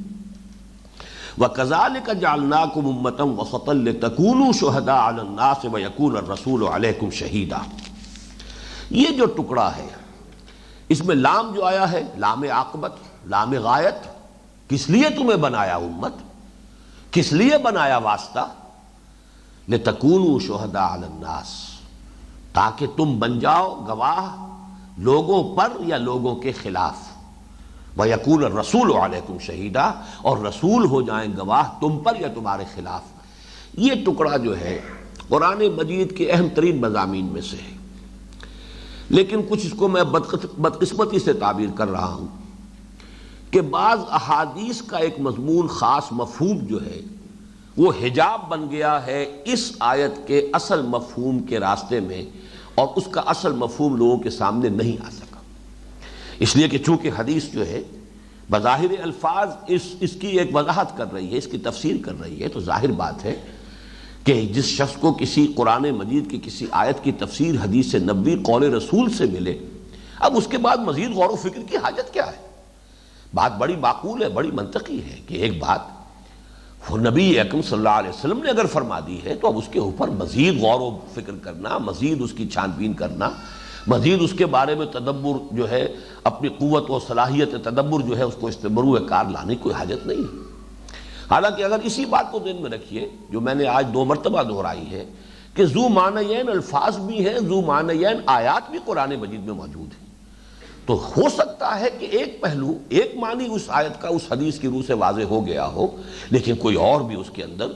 وَكَذَلِكَ جَعَلْنَاكُمْ أُمَّةً وَسَطًا لِتَكُونُوا شُهَدَاءَ عَلَى النَّاسِ وَيَكُونَ الرَّسُولُ عَلَيْكُمْ شَهِيدًا۔ یہ جو ٹکڑا ہے اس میں لام جو آیا ہے، لام عاقبت، لام غایت، کس لیے تمہیں بنایا امت، کس لیے بنایا واسطہ؟ لِتَكُونُوا شُهَدَاءَ عَلَى النَّاسِ، تاکہ تم بن جاؤ گواہ لوگوں پر یا لوگوں کے خلاف، وَيَكُونَ الرَّسُولُ عَلَيْكُمْ شَهِيدًا، اور رسول ہو جائیں گواہ تم پر یا تمہارے خلاف۔ یہ ٹکڑا جو ہے قرآن مجید کے اہم ترین مضامین میں سے ہے، لیکن کچھ اس کو میں بدقسمتی سے تعبیر کر رہا ہوں کہ بعض احادیث کا ایک مضمون خاص مفہوم جو ہے وہ حجاب بن گیا ہے اس آیت کے اصل مفہوم کے راستے میں، اور اس کا اصل مفہوم لوگوں کے سامنے نہیں آ سکا، اس لیے کہ چونکہ حدیث جو ہے بظاہر الفاظ اس کی ایک وضاحت کر رہی ہے، اس کی تفسیر کر رہی ہے، تو ظاہر بات ہے کہ جس شخص کو کسی قرآن مجید کی کسی آیت کی تفسیر حدیث نبوی قول رسول سے ملے، اب اس کے بعد مزید غور و فکر کی حاجت کیا ہے؟ بات بڑی معقول ہے، بڑی منطقی ہے کہ ایک بات وہ نبی اکرم صلی اللہ علیہ وسلم نے اگر فرما دی ہے تو اب اس کے اوپر مزید غور و فکر کرنا، مزید اس کی چھان بین کرنا، مزید اس کے بارے میں تدبر جو ہے، اپنی قوت و صلاحیت تدبر جو ہے اس کو استبروئے کار لانے کوئی حاجت نہیں ہے۔ حالانکہ اگر اسی بات کو ذہن میں رکھیے جو میں نے آج 2 مرتبہ دہرائی ہے کہ ذو معنیین الفاظ بھی ہیں، ذو معنیین آیات بھی قرآن مجید میں موجود ہیں، تو ہو سکتا ہے کہ ایک پہلو، ایک معنی اس آیت کا اس حدیث کی روح سے واضح ہو گیا ہو، لیکن کوئی اور بھی اس کے اندر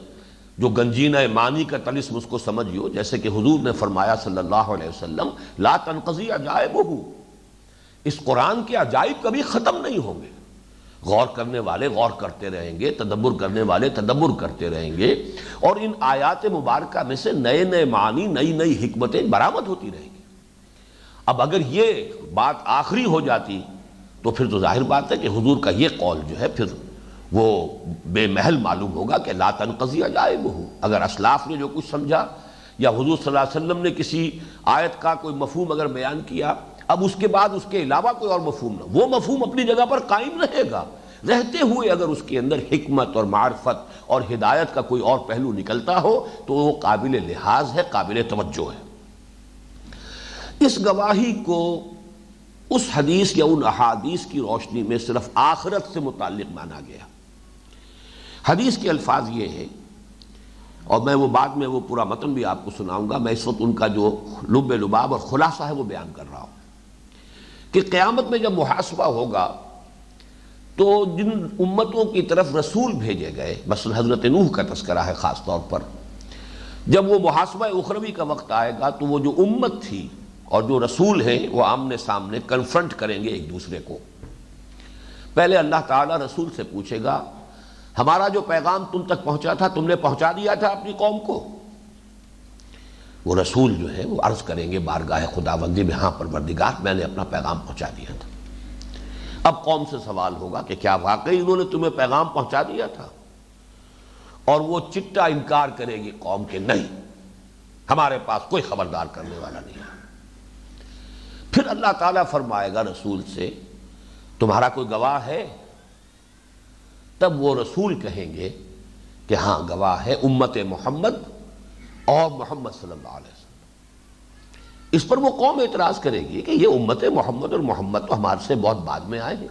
جو گنجینہ معنی کا طلسم اس کو سمجھیو، جیسے کہ حضور نے فرمایا صلی اللہ علیہ وسلم لا تنقضی عجائبہ، اس قرآن کے عجائب کبھی ختم نہیں ہوں گے، غور کرنے والے غور کرتے رہیں گے، تدبر کرنے والے تدبر کرتے رہیں گے، اور ان آیات مبارکہ میں سے نئے نئے معنی، نئی نئی حکمتیں برآمد ہوتی رہیں گی۔ اب اگر یہ بات آخری ہو جاتی تو پھر تو ظاہر بات ہے کہ حضور کا یہ قول جو ہے پھر وہ بے محل معلوم ہوگا کہ لا تنقضی عجائبہ، اگر اسلاف نے جو کچھ سمجھا یا حضور صلی اللہ علیہ وسلم نے کسی آیت کا کوئی مفہوم اگر بیان کیا، اب اس کے بعد اس کے علاوہ کوئی اور مفہوم نہ، وہ مفہوم اپنی جگہ پر قائم رہے گا، رہتے ہوئے اگر اس کے اندر حکمت اور معرفت اور ہدایت کا کوئی اور پہلو نکلتا ہو تو وہ قابل لحاظ ہے، قابل توجہ ہے۔ اس گواہی کو اس حدیث یا ان احادیث کی روشنی میں صرف آخرت سے متعلق مانا گیا۔ حدیث کے الفاظ یہ ہے اور میں وہ بعد میں وہ پورا متن بھی آپ کو سناؤں گا. میں اس وقت ان کا جو لب لباب اور خلاصہ ہے وہ بیان کر رہا ہوں کہ قیامت میں جب محاسبہ ہوگا تو جن امتوں کی طرف رسول بھیجے گئے، مثلا حضرت نوح کا تذکرہ ہے خاص طور پر، جب وہ محاسبہ اخروی کا وقت آئے گا تو وہ جو امت تھی اور جو رسول ہیں وہ آمنے سامنے کنفرنٹ کریں گے ایک دوسرے کو. پہلے اللہ تعالیٰ رسول سے پوچھے گا ہمارا جو پیغام تم تک پہنچا تھا تم نے پہنچا دیا تھا اپنی قوم کو؟ وہ رسول جو ہے وہ عرض کریں گے بارگاہ خداوندی میں ہاں پروردگار میں نے اپنا پیغام پہنچا دیا تھا. اب قوم سے سوال ہوگا کہ کیا واقعی انہوں نے تمہیں پیغام پہنچا دیا تھا؟ اور وہ چٹا انکار کرے گی قوم کے نہیں، ہمارے پاس کوئی خبردار کرنے والا نہیں ہے. پھر اللہ تعالیٰ فرمائے گا رسول سے تمہارا کوئی گواہ ہے؟ تب وہ رسول کہیں گے کہ ہاں گواہ ہے امت محمد اور محمد صلی اللہ علیہ وسلم. اس پر وہ قوم اعتراض کرے گی کہ یہ امت محمد اور محمد تو ہمارے سے بہت بعد میں آئے ہیں،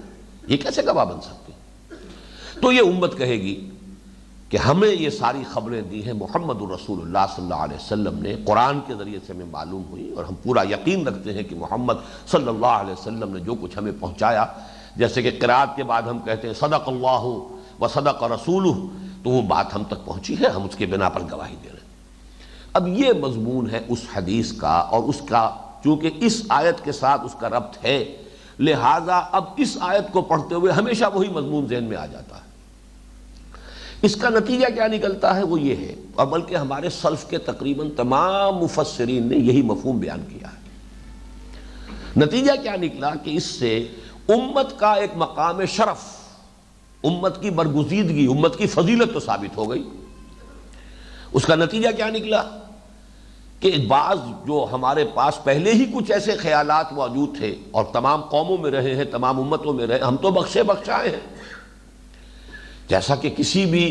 یہ کیسے گواہ بن سکتے ہیں؟ تو یہ امت کہے گی کہ ہمیں یہ ساری خبریں دی ہیں محمد الرسول اللہ صلی اللہ علیہ وسلم نے، قرآن کے ذریعے سے ہمیں معلوم ہوئی اور ہم پورا یقین رکھتے ہیں کہ محمد صلی اللہ علیہ وسلم نے جو کچھ ہمیں پہنچایا، جیسے کہ قرات کے بعد ہم کہتے ہیں صدق اللہ و صدق رسولہ، تو وہ بات ہم تک پہنچی ہے، ہم اس کے بنا پر گواہی دے رہے ہیں. اب یہ مضمون ہے اس حدیث کا، اور اس کا چونکہ اس آیت کے ساتھ اس کا ربط ہے، لہذا اب اس آیت کو پڑھتے ہوئے ہمیشہ وہی مضمون ذہن میں آ جاتا ہے. اس کا نتیجہ کیا نکلتا ہے وہ یہ ہے، اور بلکہ ہمارے سلف کے تقریباً تمام مفسرین نے یہی مفہوم بیان کیا ہے. نتیجہ کیا نکلا کہ اس سے امت کا ایک مقام شرف، امت کی برگزیدگی، امت کی فضیلت تو ثابت ہو گئی. اس کا نتیجہ کیا نکلا کہ بعض جو ہمارے پاس پہلے ہی کچھ ایسے خیالات موجود تھے اور تمام قوموں میں رہے ہیں، تمام امتوں میں رہے، ہم تو بخشے بخشائے ہیں. جیسا کہ کسی بھی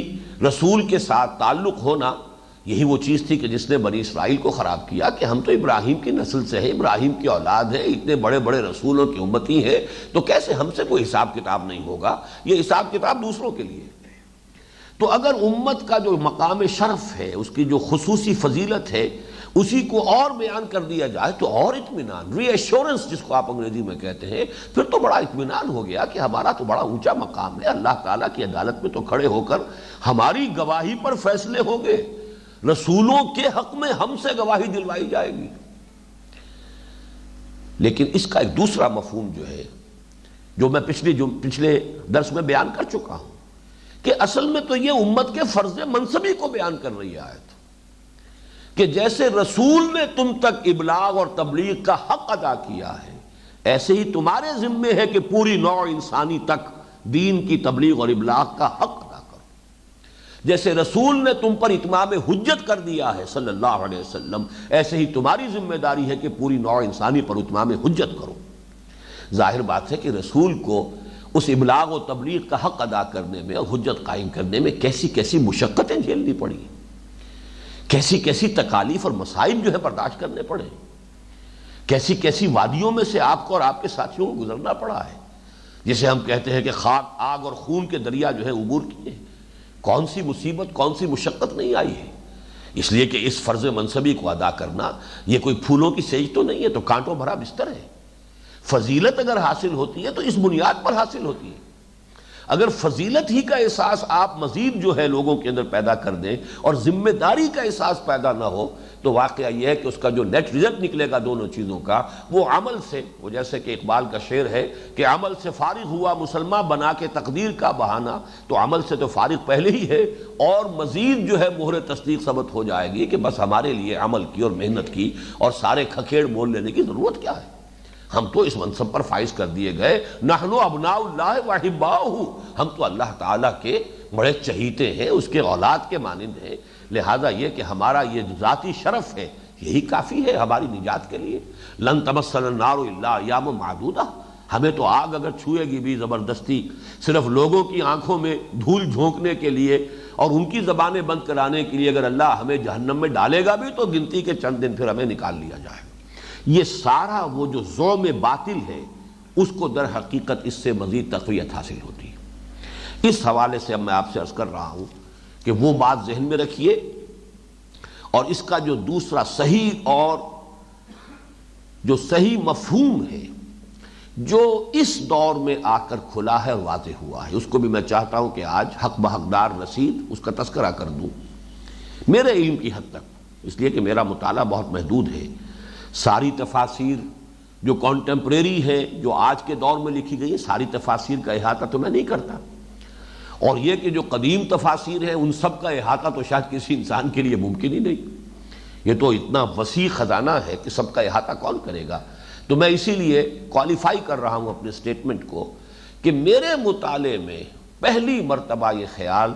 رسول کے ساتھ تعلق ہونا یہی وہ چیز تھی کہ جس نے بنی اسرائیل کو خراب کیا کہ ہم تو ابراہیم کی نسل سے ہیں، ابراہیم کی اولاد ہے، اتنے بڑے بڑے رسولوں کی امتی ہیں، تو کیسے ہم سے کوئی حساب کتاب نہیں ہوگا، یہ حساب کتاب دوسروں کے لیے. تو اگر امت کا جو مقام شرف ہے، اس کی جو خصوصی فضیلت ہے، اسی کو اور بیان کر دیا جائے تو اور اطمینان، ری ایشورنس جس کو آپ انگریزی میں کہتے ہیں، پھر تو بڑا اطمینان ہو گیا کہ ہمارا تو بڑا اونچا مقام ہے، اللہ تعالیٰ کی عدالت میں تو کھڑے ہو کر ہماری گواہی پر فیصلے ہوں گے، رسولوں کے حق میں ہم سے گواہی دلوائی جائے گی. لیکن اس کا ایک دوسرا مفہوم جو ہے، جو میں پچھلے درس میں بیان کر چکا ہوں، کہ اصل میں تو یہ امت کے فرض منصبی کو بیان کر رہی آیت کہ جیسے رسول نے تم تک ابلاغ اور تبلیغ کا حق ادا کیا ہے، ایسے ہی تمہارے ذمے ہے کہ پوری نوع انسانی تک دین کی تبلیغ اور ابلاغ کا حق ادا کرو. جیسے رسول نے تم پر اتمام حجت کر دیا ہے صلی اللہ علیہ وسلم، ایسے ہی تمہاری ذمہ داری ہے کہ پوری نوع انسانی پر اتمام حجت کرو. ظاہر بات ہے کہ رسول کو اس ابلاغ و تبلیغ کا حق ادا کرنے میں اور حجت قائم کرنے میں کیسی کیسی مشقتیں جھیلنی پڑی، کیسی کیسی تکالیف اور مصائب جو ہے برداشت کرنے پڑے، کیسی کیسی وادیوں میں سے آپ کو اور آپ کے ساتھیوں کو گزرنا پڑا ہے، جسے ہم کہتے ہیں کہ خاک، آگ اور خون کے دریا جو ہے عبور کیے. کون سی مصیبت، کون سی مشقت نہیں آئی ہے. اس لیے کہ اس فرض منصبی کو ادا کرنا یہ کوئی پھولوں کی سیج تو نہیں ہے، تو کانٹوں بھرا بستر ہے. فضیلت اگر حاصل ہوتی ہے تو اس بنیاد پر حاصل ہوتی ہے. اگر فضیلت ہی کا احساس آپ مزید جو ہے لوگوں کے اندر پیدا کر دیں اور ذمہ داری کا احساس پیدا نہ ہو، تو واقعہ یہ ہے کہ اس کا جو نیٹ رزلٹ نکلے گا دونوں چیزوں کا، وہ عمل سے، وہ جیسے کہ اقبال کا شعر ہے کہ عمل سے فارغ ہوا مسلمان بنا کے تقدیر کا بہانہ، تو عمل سے تو فارغ پہلے ہی ہے، اور مزید جو ہے مہر تصدیق ثبت ہو جائے گی کہ بس ہمارے لیے عمل کی اور محنت کی اور سارے کھکھیڑ مول لینے کی ضرورت کیا ہے. ہم تو اس منصب پر فائز کر دیے گئے، نحن ابناء اللہ واحباؤہ، ہم تو اللہ تعالیٰ کے بڑے چہیتے ہیں، اس کے اولاد کے مانند ہیں. لہذا یہ کہ ہمارا یہ ذاتی شرف ہے یہی کافی ہے ہماری نجات کے لیے. لن تمسنا النار الا ایاما معدودہ، ہمیں تو آگ اگر چھوئے گی بھی زبردستی صرف لوگوں کی آنکھوں میں دھول جھونکنے کے لیے اور ان کی زبانیں بند کرانے کے لیے، اگر اللہ ہمیں جہنم میں ڈالے گا بھی تو گنتی کے چند دن پھر ہمیں نکال لیا جائے گا. یہ سارا وہ جو زوم باطل ہے اس کو در حقیقت اس سے مزید تقویت حاصل ہوتی ہے. اس حوالے سے اب میں آپ سے عرض کر رہا ہوں کہ وہ بات ذہن میں رکھیے اور اس کا جو دوسرا صحیح اور جو صحیح مفہوم ہے جو اس دور میں آ کر کھلا ہے اور واضح ہوا ہے، اس کو بھی میں چاہتا ہوں کہ آج حق بحقدار رسید اس کا تذکرہ کر دوں میرے علم کی حد تک، اس لیے کہ میرا مطالعہ بہت محدود ہے۔ ساری تفاسیر جو کانٹمپریری ہے، جو آج کے دور میں لکھی گئی ہے، ساری تفاسیر کا احاطہ تو میں نہیں کرتا، اور یہ کہ جو قدیم تفاسیر ہیں ان سب کا احاطہ تو شاید کسی انسان کے لیے ممکن ہی نہیں، یہ تو اتنا وسیع خزانہ ہے کہ سب کا احاطہ کون کرے گا۔ تو میں اسی لیے کوالیفائی کر رہا ہوں اپنے سٹیٹمنٹ کو کہ میرے مطالعے میں پہلی مرتبہ یہ خیال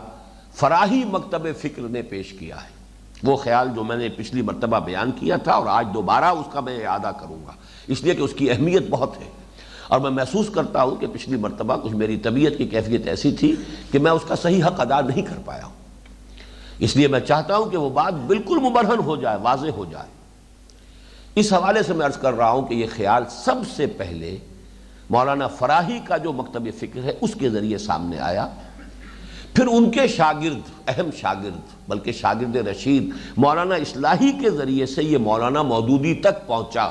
فراہی مکتب فکر نے پیش کیا ہے، وہ خیال جو میں نے پچھلی مرتبہ بیان کیا تھا، اور آج دوبارہ اس کا میں اعادہ کروں گا، اس لیے کہ اس کی اہمیت بہت ہے، اور میں محسوس کرتا ہوں کہ پچھلی مرتبہ کچھ میری طبیعت کی کیفیت ایسی تھی کہ میں اس کا صحیح حق ادا نہیں کر پایا ہوں، اس لیے میں چاہتا ہوں کہ وہ بات بالکل مبرہن ہو جائے، واضح ہو جائے۔ اس حوالے سے میں عرض کر رہا ہوں کہ یہ خیال سب سے پہلے مولانا فراہی کا جو مکتب فکر ہے اس کے ذریعے سامنے آیا، پھر ان کے شاگرد، اہم شاگرد بلکہ شاگرد رشید مولانا اصلاحی کے ذریعے سے یہ مولانا مودودی تک پہنچا۔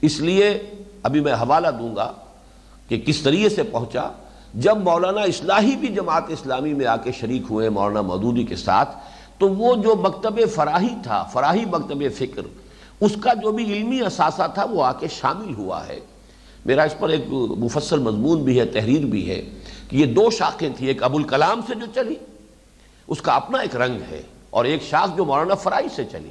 اس لیے ابھی میں حوالہ دوں گا کہ کس طریقے سے پہنچا۔ جب مولانا اصلاحی بھی جماعت اسلامی میں آ کے شریک ہوئے مولانا مودودی کے ساتھ، تو وہ جو مکتب فراہی تھا، فراہی مکتب فکر، اس کا جو بھی علمی اثاثہ تھا وہ آ کے شامل ہوا ہے۔ میرا اس پر ایک مفصل مضمون بھی ہے، تحریر بھی ہے کہ یہ دو شاخیں تھیں، ایک ابو الکلام سے جو چلی اس کا اپنا ایک رنگ ہے، اور ایک شاخ جو مولانا فراہی سے چلی،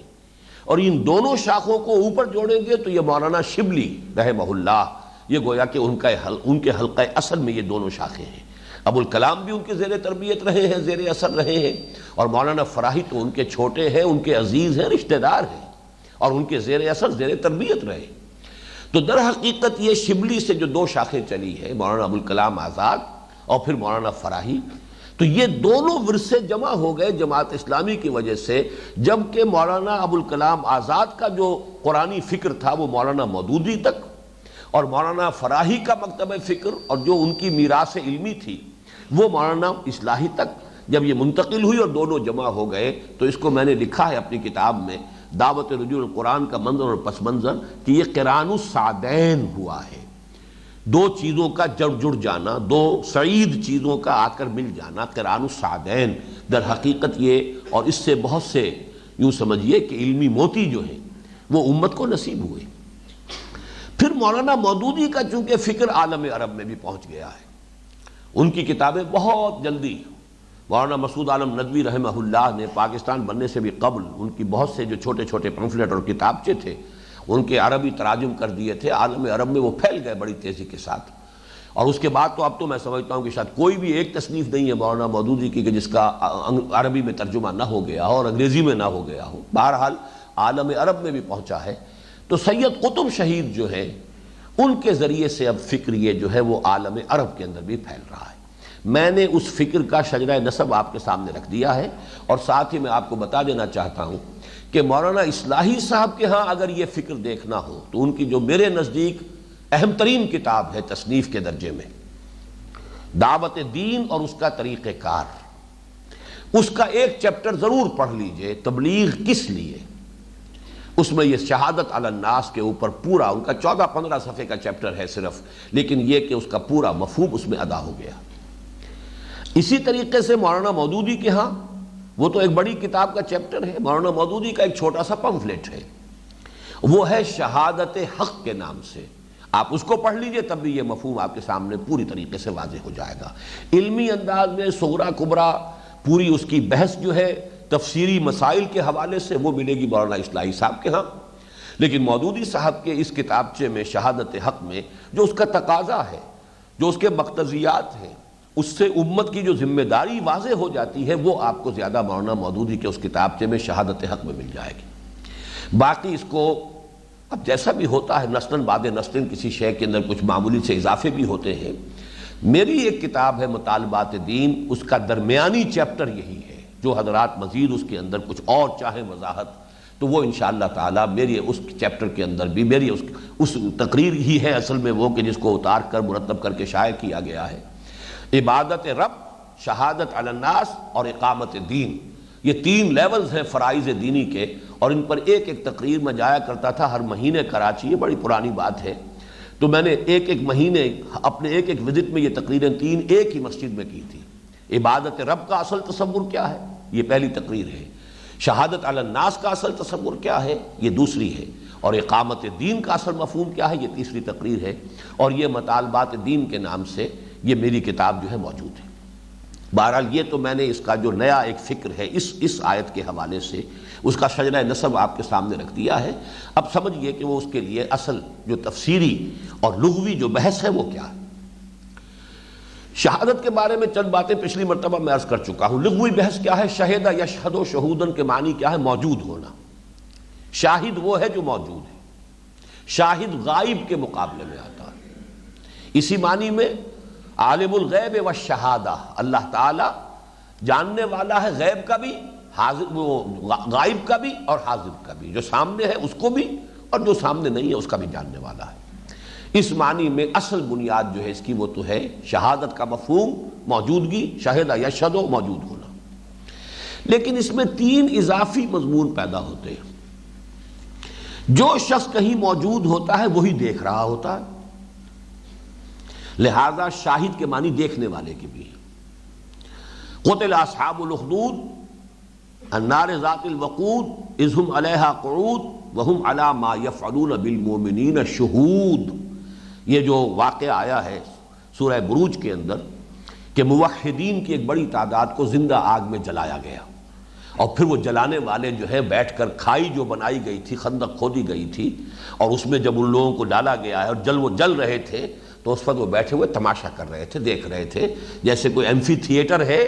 اور ان دونوں شاخوں کو اوپر جوڑیں گے تو یہ مولانا شبلی رحمہ اللہ، یہ گویا کہ ان کے حلقہ اصل میں یہ دونوں شاخیں ہیں۔ ابو الکلام بھی ان کے زیر تربیت رہے ہیں، زیر اثر رہے ہیں، اور مولانا فراہی تو ان کے چھوٹے ہیں، ان کے عزیز ہیں، رشتہ دار ہیں، اور ان کے زیر اثر زیر تربیت رہے۔ تو در حقیقت یہ شبلی سے جو دو شاخیں چلی ہے، مولانا ابو الکلام آزاد اور پھر مولانا فراہی، تو یہ دونوں ورثے جمع ہو گئے جماعت اسلامی کی وجہ سے، جبکہ مولانا ابو الکلام آزاد کا جو قرآنی فکر تھا وہ مولانا مودودی تک، اور مولانا فراہی کا مکتب فکر اور جو ان کی میراث علمی تھی وہ مولانا اصلاحی تک جب یہ منتقل ہوئی اور دونوں جمع ہو گئے، تو اس کو میں نے لکھا ہے اپنی کتاب میں، دعوت رجوع القرآن کا منظر اور پس منظر، کہ یہ قران السعدین ہوا ہے، دو چیزوں کا جڑ جانا، دو سعید چیزوں کا آ کر مل جانا، قران السعدین در حقیقت یہ، اور اس سے بہت سے یوں سمجھیے کہ علمی موتی جو ہیں وہ امت کو نصیب ہوئے۔ پھر مولانا مودودی کا چونکہ فکر عالم عرب میں بھی پہنچ گیا ہے، ان کی کتابیں بہت جلدی، مولانا مسعود عالم ندوی رحمہ اللہ نے پاکستان بننے سے بھی قبل ان کی بہت سے جو چھوٹے چھوٹے پمفلٹ اور کتابچے تھے ان کے عربی تراجم کر دیے تھے، عالم عرب میں وہ پھیل گئے بڑی تیزی کے ساتھ، اور اس کے بعد تو اب تو میں سمجھتا ہوں کہ شاید کوئی بھی ایک تصنیف نہیں ہے مولانا مودودی کی کہ جس کا عربی میں ترجمہ نہ ہو گیا ہو اور انگریزی میں نہ ہو گیا ہو، بہرحال عالم عرب میں بھی پہنچا ہے۔ تو سید قطب شہید جو ہیں ان کے ذریعے سے اب فکر یہ جو ہے وہ عالم عرب کے اندر بھی پھیل رہا ہے۔ میں نے اس فکر کا شجرہ نسب آپ کے سامنے رکھ دیا ہے، اور ساتھ ہی میں آپ کو بتا دینا چاہتا ہوں کہ مولانا اصلاحی صاحب کے ہاں اگر یہ فکر دیکھنا ہو تو ان کی جو میرے نزدیک اہم ترین کتاب ہے تصنیف کے درجے میں، دعوت دین اور اس کا طریقہ کار، اس کا ایک چیپٹر ضرور پڑھ لیجئے، تبلیغ کس لیے۔ اس میں یہ شہادت علی الناس کے اوپر پورا ان کا 14-15 صفحے کا چیپٹر ہے صرف، لیکن یہ کہ اس کا پورا مفہوم اس میں ادا ہو گیا۔ اسی طریقے سے مولانا مودودی کے ہاں وہ تو ایک بڑی کتاب کا چیپٹر ہے، مولانا مودودی کا ایک چھوٹا سا پمفلٹ ہے، وہ ہے شہادت حق کے نام سے، آپ اس کو پڑھ لیجئے تب بھی یہ مفہوم آپ کے سامنے پوری طریقے سے واضح ہو جائے گا۔ علمی انداز میں صغرا کبرا پوری اس کی بحث جو ہے تفسیری مسائل کے حوالے سے وہ ملے گی مولانا اصلاحی صاحب کے ہاں، لیکن مودودی صاحب کے اس کتابچے میں شہادت حق میں جو اس کا تقاضا ہے، جو اس کے مقتضیات ہیں، اس سے امت کی جو ذمہ داری واضح ہو جاتی ہے، وہ آپ کو زیادہ مولانا مودودی کے اس کتابچے میں شہادت حق میں مل جائے گی۔ باقی اس کو اب جیسا بھی ہوتا ہے نسلاً بعد نسلاً کسی شے کے اندر کچھ معمولی سے اضافے بھی ہوتے ہیں۔ میری ایک کتاب ہے مطالبات دین، اس کا درمیانی چیپٹر یہی ہے، جو حضرات مزید اس کے اندر کچھ اور چاہیں وضاحت تو وہ انشاءاللہ تعالی میری اس چیپٹر کے اندر بھی میری اس تقریر ہی ہے اصل میں وہ کہ جس کو اتار کر مرتب کر کے شائع کیا گیا ہے، عبادت رب، شہادت علی الناس اور اقامت دین، یہ 3 لیولز ہیں فرائض دینی کے، اور ان پر ایک ایک تقریر میں جایا کرتا تھا ہر مہینے کراچی، یہ بڑی پرانی بات ہے، تو میں نے ایک ایک مہینے اپنے ایک ایک وزٹ میں یہ تقریریں 3 ایک ہی مسجد میں کی تھی۔ عبادت رب کا اصل تصور کیا ہے، یہ پہلی تقریر ہے۔ شہادت علی الناس کا اصل تصور کیا ہے، یہ دوسری ہے۔ اور اقامت دین کا اصل مفہوم کیا ہے، یہ تیسری تقریر ہے۔ اور یہ مطالبات دین کے نام سے یہ میری کتاب جو ہے موجود ہے۔ بہرحال یہ تو میں نے اس کا جو نیا ایک فکر ہے اس آیت کے حوالے سے اس کا شجرہ نسب آپ کے سامنے رکھ دیا ہے۔ اب سمجھئے کہ وہ اس کے لیے اصل جو تفسیری اور لغوی جو بحث ہے وہ کیا ہے۔ شہادت کے بارے میں چند باتیں پچھلی مرتبہ میں عرض کر چکا ہوں۔ لغوی بحث کیا ہے، شہد یشہد شہودن کے معنی کیا ہے، موجود ہونا۔ شاہد وہ ہے جو موجود ہے، شاہد غائب کے مقابلے میں آتا ہے۔ اسی معنی میں عالم الغیب والشہادہ، اللہ تعالی جاننے والا ہے غیب کا بھی، غائب کا بھی اور حاضر کا بھی، جو سامنے ہے اس کو بھی اور جو سامنے نہیں ہے اس کا بھی جاننے والا ہے۔ اس معنی میں اصل بنیاد جو ہے اس کی وہ تو ہے شہادت کا مفہوم، موجودگی، شہد یشہد موجود ہونا۔ لیکن اس میں 3 اضافی مضمون پیدا ہوتے ہیں۔ جو شخص کہیں موجود ہوتا ہے وہی دیکھ رہا ہوتا ہے، لہذا شاہد کے معنی دیکھنے والے کے بھی ہیں۔ قتل اصحاب الاخدود النار ذات الوقود اذ هم علیہا قعود وهم علی ما یفعلون بالمؤمنین شہود۔ یہ جو واقعہ آیا ہے سورہ بروج کے اندر کہ موحدین کی ایک بڑی تعداد کو زندہ آگ میں جلایا گیا، اور پھر وہ جلانے والے جو ہے بیٹھ کر کھائی جو بنائی گئی تھی، خندق کھودی گئی تھی، اور اس میں جب ان لوگوں کو ڈالا گیا ہے اور وہ جل رہے تھے تو اس وقت وہ بیٹھے ہوئے تماشا کر رہے تھے، دیکھ رہے تھے، جیسے کوئی ایمفی تھیٹر ہے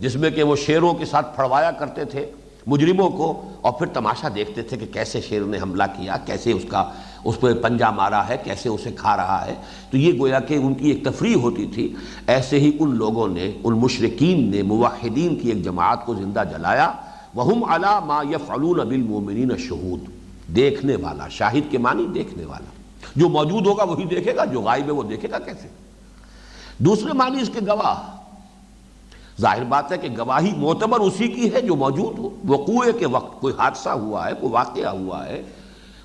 جس میں کہ وہ شیروں کے ساتھ پھڑوایا کرتے تھے مجرموں کو، اور پھر تماشا دیکھتے تھے کہ کیسے شیر نے حملہ کیا، کیسے اس پہ پنجہ مارا ہے، کیسے اسے کھا رہا ہے۔ تو یہ گویا کہ ان کی ایک تفریح ہوتی تھی۔ ایسے ہی ان لوگوں نے، ان مشرکین نے موحدین کی ایک جماعت کو زندہ جلایا۔ وَهُمْ عَلَى مَا يَفْعَلُونَ بِالْمُؤْمِنِينَ شُهُود، دیکھنے والا، شاہد کے معنی دیکھنے والا، جو موجود ہوگا وہی دیکھے گا، جو غائب ہے وہ دیکھے گا کیسے۔ دوسرے معنی اس کے گواہ، ظاہر بات ہے کہ گواہی معتبر اسی کی ہے جو موجود ہو۔ وقوع کے وقت کوئی حادثہ ہوا ہے، کوئی واقعہ ہوا ہے،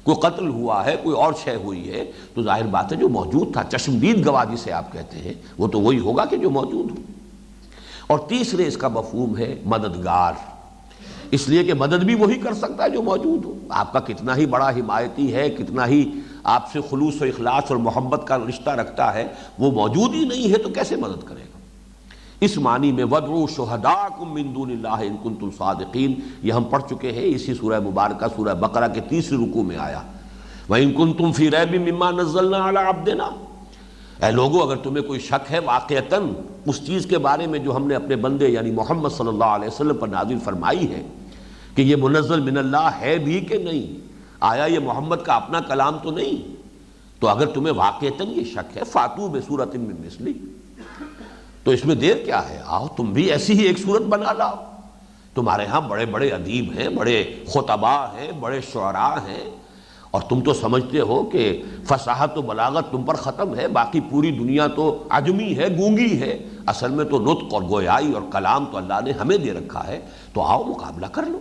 کوئی قتل ہوا ہے، کوئی اور شے ہوئی ہے، تو ظاہر بات ہے جو موجود تھا، چشمدید گواہ جسے آپ کہتے ہیں، وہ تو وہی ہوگا کہ جو موجود ہو۔ اور تیسرے اس کا مفہوم ہے مددگار، اس لیے کہ مدد بھی وہی کر سکتا ہے جو موجود ہو۔ آپ کا کتنا ہی بڑا حمایتی ہے، کتنا ہی آپ سے خلوص و اخلاص اور محبت کا رشتہ رکھتا ہے، وہ موجود ہی نہیں ہے تو کیسے مدد کرے گا۔ اس معنی میں وَادْعُوا شُهَدَاءَكُم مِّن دُونِ اللَّهِ إِن كُنتُمْ صَادِقِينَ، یہ ہم پڑھ چکے ہیں اسی سورہ مبارکہ سورہ بقرہ کے 3 رکوع میں آیا، وَإِن كُنتُمْ فِي رَيْبٍ مِّمَّا نَزَّلْنَا عَلَىٰ عَبْدِنَا، اے لوگو اگر تمہیں کوئی شک ہے واقعتاً اس چیز کے بارے میں جو ہم نے اپنے بندے یعنی محمد صلی اللہ علیہ وسلم پر نازل فرمائی ہے کہ یہ منزل من اللہ ہے بھی کہ نہیں، آیا یہ محمد کا اپنا کلام تو نہیں، تو اگر تمہیں واقعتاً یہ شک ہے فاتو بسورۃ من مثلی، تو اس میں دیر کیا ہے، آؤ تم بھی ایسی ہی ایک صورت بنا لاؤ۔ تمہارے ہاں بڑے بڑے ادیب ہیں، بڑے خطباء ہیں، بڑے شعراء ہیں، اور تم تو سمجھتے ہو کہ فصاحت و بلاغت تم پر ختم ہے، باقی پوری دنیا تو عجمی ہے، گونگی ہے، اصل میں تو نطق اور گویائی اور کلام تو اللہ نے ہمیں دے رکھا ہے، تو آؤ مقابلہ کر لو۔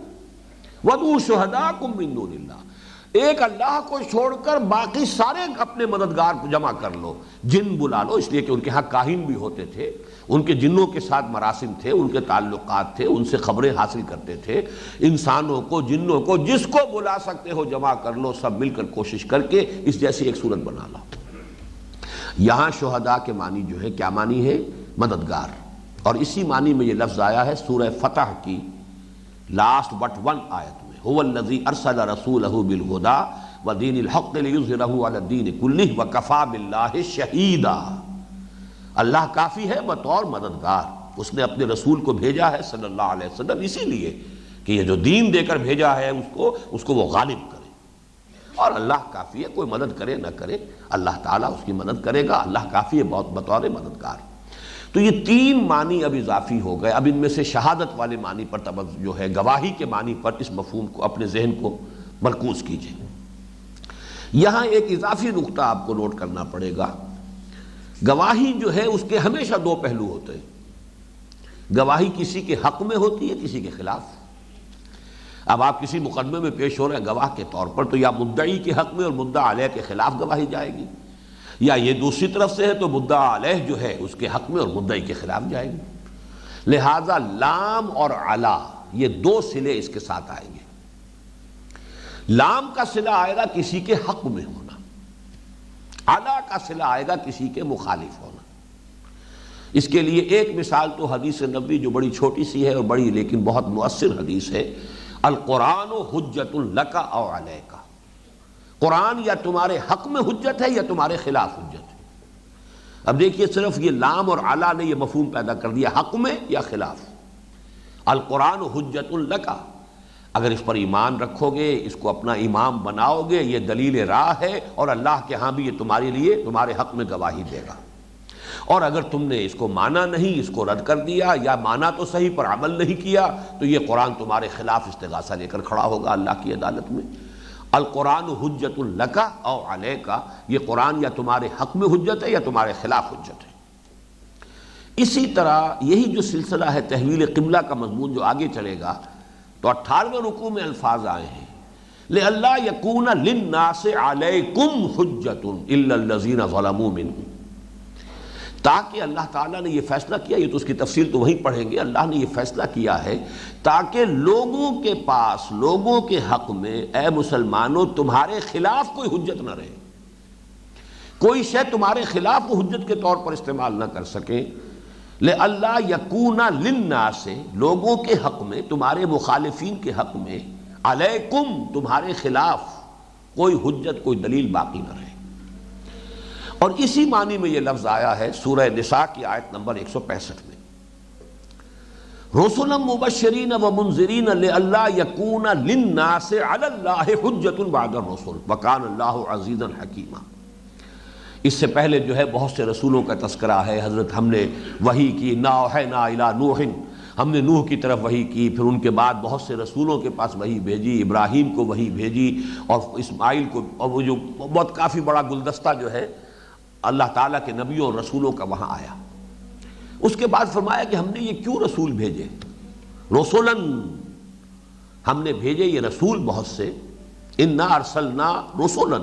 وَادْعُوا شُهَدَاءَكُم مِّن دُونِ اللَّهِ، ایک اللہ کو چھوڑ کر باقی سارے اپنے مددگار کو جمع کر لو، جن بلا لو، اس لیے کہ ان کے ہاں کاہن بھی ہوتے تھے، ان کے جنوں کے ساتھ مراسم تھے، ان کے تعلقات تھے، ان سے خبریں حاصل کرتے تھے، انسانوں کو، جنوں کو، جس کو بلا سکتے ہو جمع کر لو، سب مل کر کوشش کر کے اس جیسی ایک صورت بنا لو۔ یہاں شہداء کے معنی جو ہے کیا معنی ہے، مددگار، اور اسی معنی میں یہ لفظ آیا ہے سورہ فتح کی لاسٹ بٹ 1 آیت میں، هو الذی ارسل رسولہ بالہدی ودین الحق لیظہرہ علی الدین کلہ وکفی باللہ شہیدا۔ اللہ کافی ہے بطور مددگار، اس نے اپنے رسول کو بھیجا ہے صلی اللہ علیہ وسلم اسی لیے کہ یہ جو دین دے کر بھیجا ہے اس کو وہ غالب کرے، اور اللہ کافی ہے، کوئی مدد کرے نہ کرے اللہ تعالیٰ اس کی مدد کرے گا، اللہ کافی ہے بطور مددگار۔ تو یہ 3 معنی اب اضافی ہو گئے۔ اب ان میں سے شہادت والے معنی پر توجہ ہے، گواہی کے معنی پر اس مفہوم کو اپنے ذہن کو مرکوز کیجئے۔ یہاں ایک اضافی نقطہ آپ کو نوٹ کرنا پڑے گا، گواہی جو ہے اس کے ہمیشہ 2 پہلو ہوتے ہیں، گواہی کسی کے حق میں ہوتی ہے، کسی کے خلاف۔ اب آپ کسی مقدمے میں پیش ہو رہے ہیں گواہ کے طور پر، تو یا مدعی کے حق میں اور مدعا علیہ کے خلاف گواہی جائے گی، یا یہ دوسری طرف سے ہے تو مدعا علیہ جو ہے اس کے حق میں اور مدعی کے خلاف جائے گی۔ لہذا لام اور علا یہ دو صلے اس کے ساتھ آئیں گے۔ لام کا صلہ آئے گا کسی کے حق میں ہونا، علا کا صلہ آئے گا کسی کے مخالف ہونا۔ اس کے لیے ایک مثال تو حدیث نبوی جو بڑی چھوٹی سی ہے اور بڑی لیکن بہت مؤثر حدیث ہے، القرآن حجت لک او علیک، قرآن یا تمہارے حق میں حجت ہے یا تمہارے خلاف حجت ہے۔ اب دیکھیے صرف یہ لام اور علا نے یہ مفہوم پیدا کر دیا، حق میں یا خلاف۔ القرآن حجت لک، اگر اس پر ایمان رکھو گے، اس کو اپنا امام بناؤ گے، یہ دلیل راہ ہے اور اللہ کے ہاں بھی یہ تمہارے لیے تمہارے حق میں گواہی دے گا۔ اور اگر تم نے اس کو مانا نہیں، اس کو رد کر دیا، یا مانا تو صحیح پر عمل نہیں کیا، تو یہ قرآن تمہارے خلاف استغاثہ لے کر کھڑا ہوگا اللہ کی عدالت میں۔ القرآن حجت لک او علیک، یہ قرآن یا تمہارے حق میں حجت ہے یا تمہارے خلاف حجت ہے۔ اسی طرح یہی جو سلسلہ ہے تحویل قبلہ کا مضمون جو آگے چلے گا، تو 18ویں رکوع میں الفاظ آئے ہیں لئلا یکون للناس علیکم حجت الا الذین ظلموا منکم، تاکہ اللہ تعالیٰ نے یہ فیصلہ کیا، یہ تو اس کی تفصیل تو وہیں پڑھیں گے، اللہ نے یہ فیصلہ کیا ہے تاکہ لوگوں کے پاس، لوگوں کے حق میں اے مسلمانوں تمہارے خلاف کوئی حجت نہ رہے، کوئی شے تمہارے خلاف وہ حجت کے طور پر استعمال نہ کر سکیں۔ لئلا یکون للناس، لوگوں کے حق میں، تمہارے مخالفین کے حق میں، علیکم تمہارے خلاف کوئی حجت، کوئی دلیل باقی نہ رہے۔ اور اسی معنی میں یہ لفظ آیا ہے سورہ نساء کی آیت نمبر 165 میں، رسلا مبشرین ومنذرین لئلا یکون للناس علی اللہ حجت بعد الرسل وکان اللہ عزیزا حکیما۔ اس سے پہلے جو ہے بہت سے رسولوں کا تذکرہ ہے، حضرت ہم نے وحی کی، انا اوحینا الی نوح، ہم نے نوح کی طرف وحی کی، پھر ان کے بعد بہت سے رسولوں کے پاس وحی بھیجی، ابراہیم کو وحی بھیجی اور اسماعیل کو، اور وہ جو بہت کافی بڑا گلدستہ جو ہے اللہ تعالیٰ کے نبیوں اور رسولوں کا وہاں آیا۔ اس کے بعد فرمایا کہ ہم نے یہ کیوں رسول بھیجے، رسولاً، ہم نے بھیجے یہ رسول بہت سے، انا ارسلنا رسولاً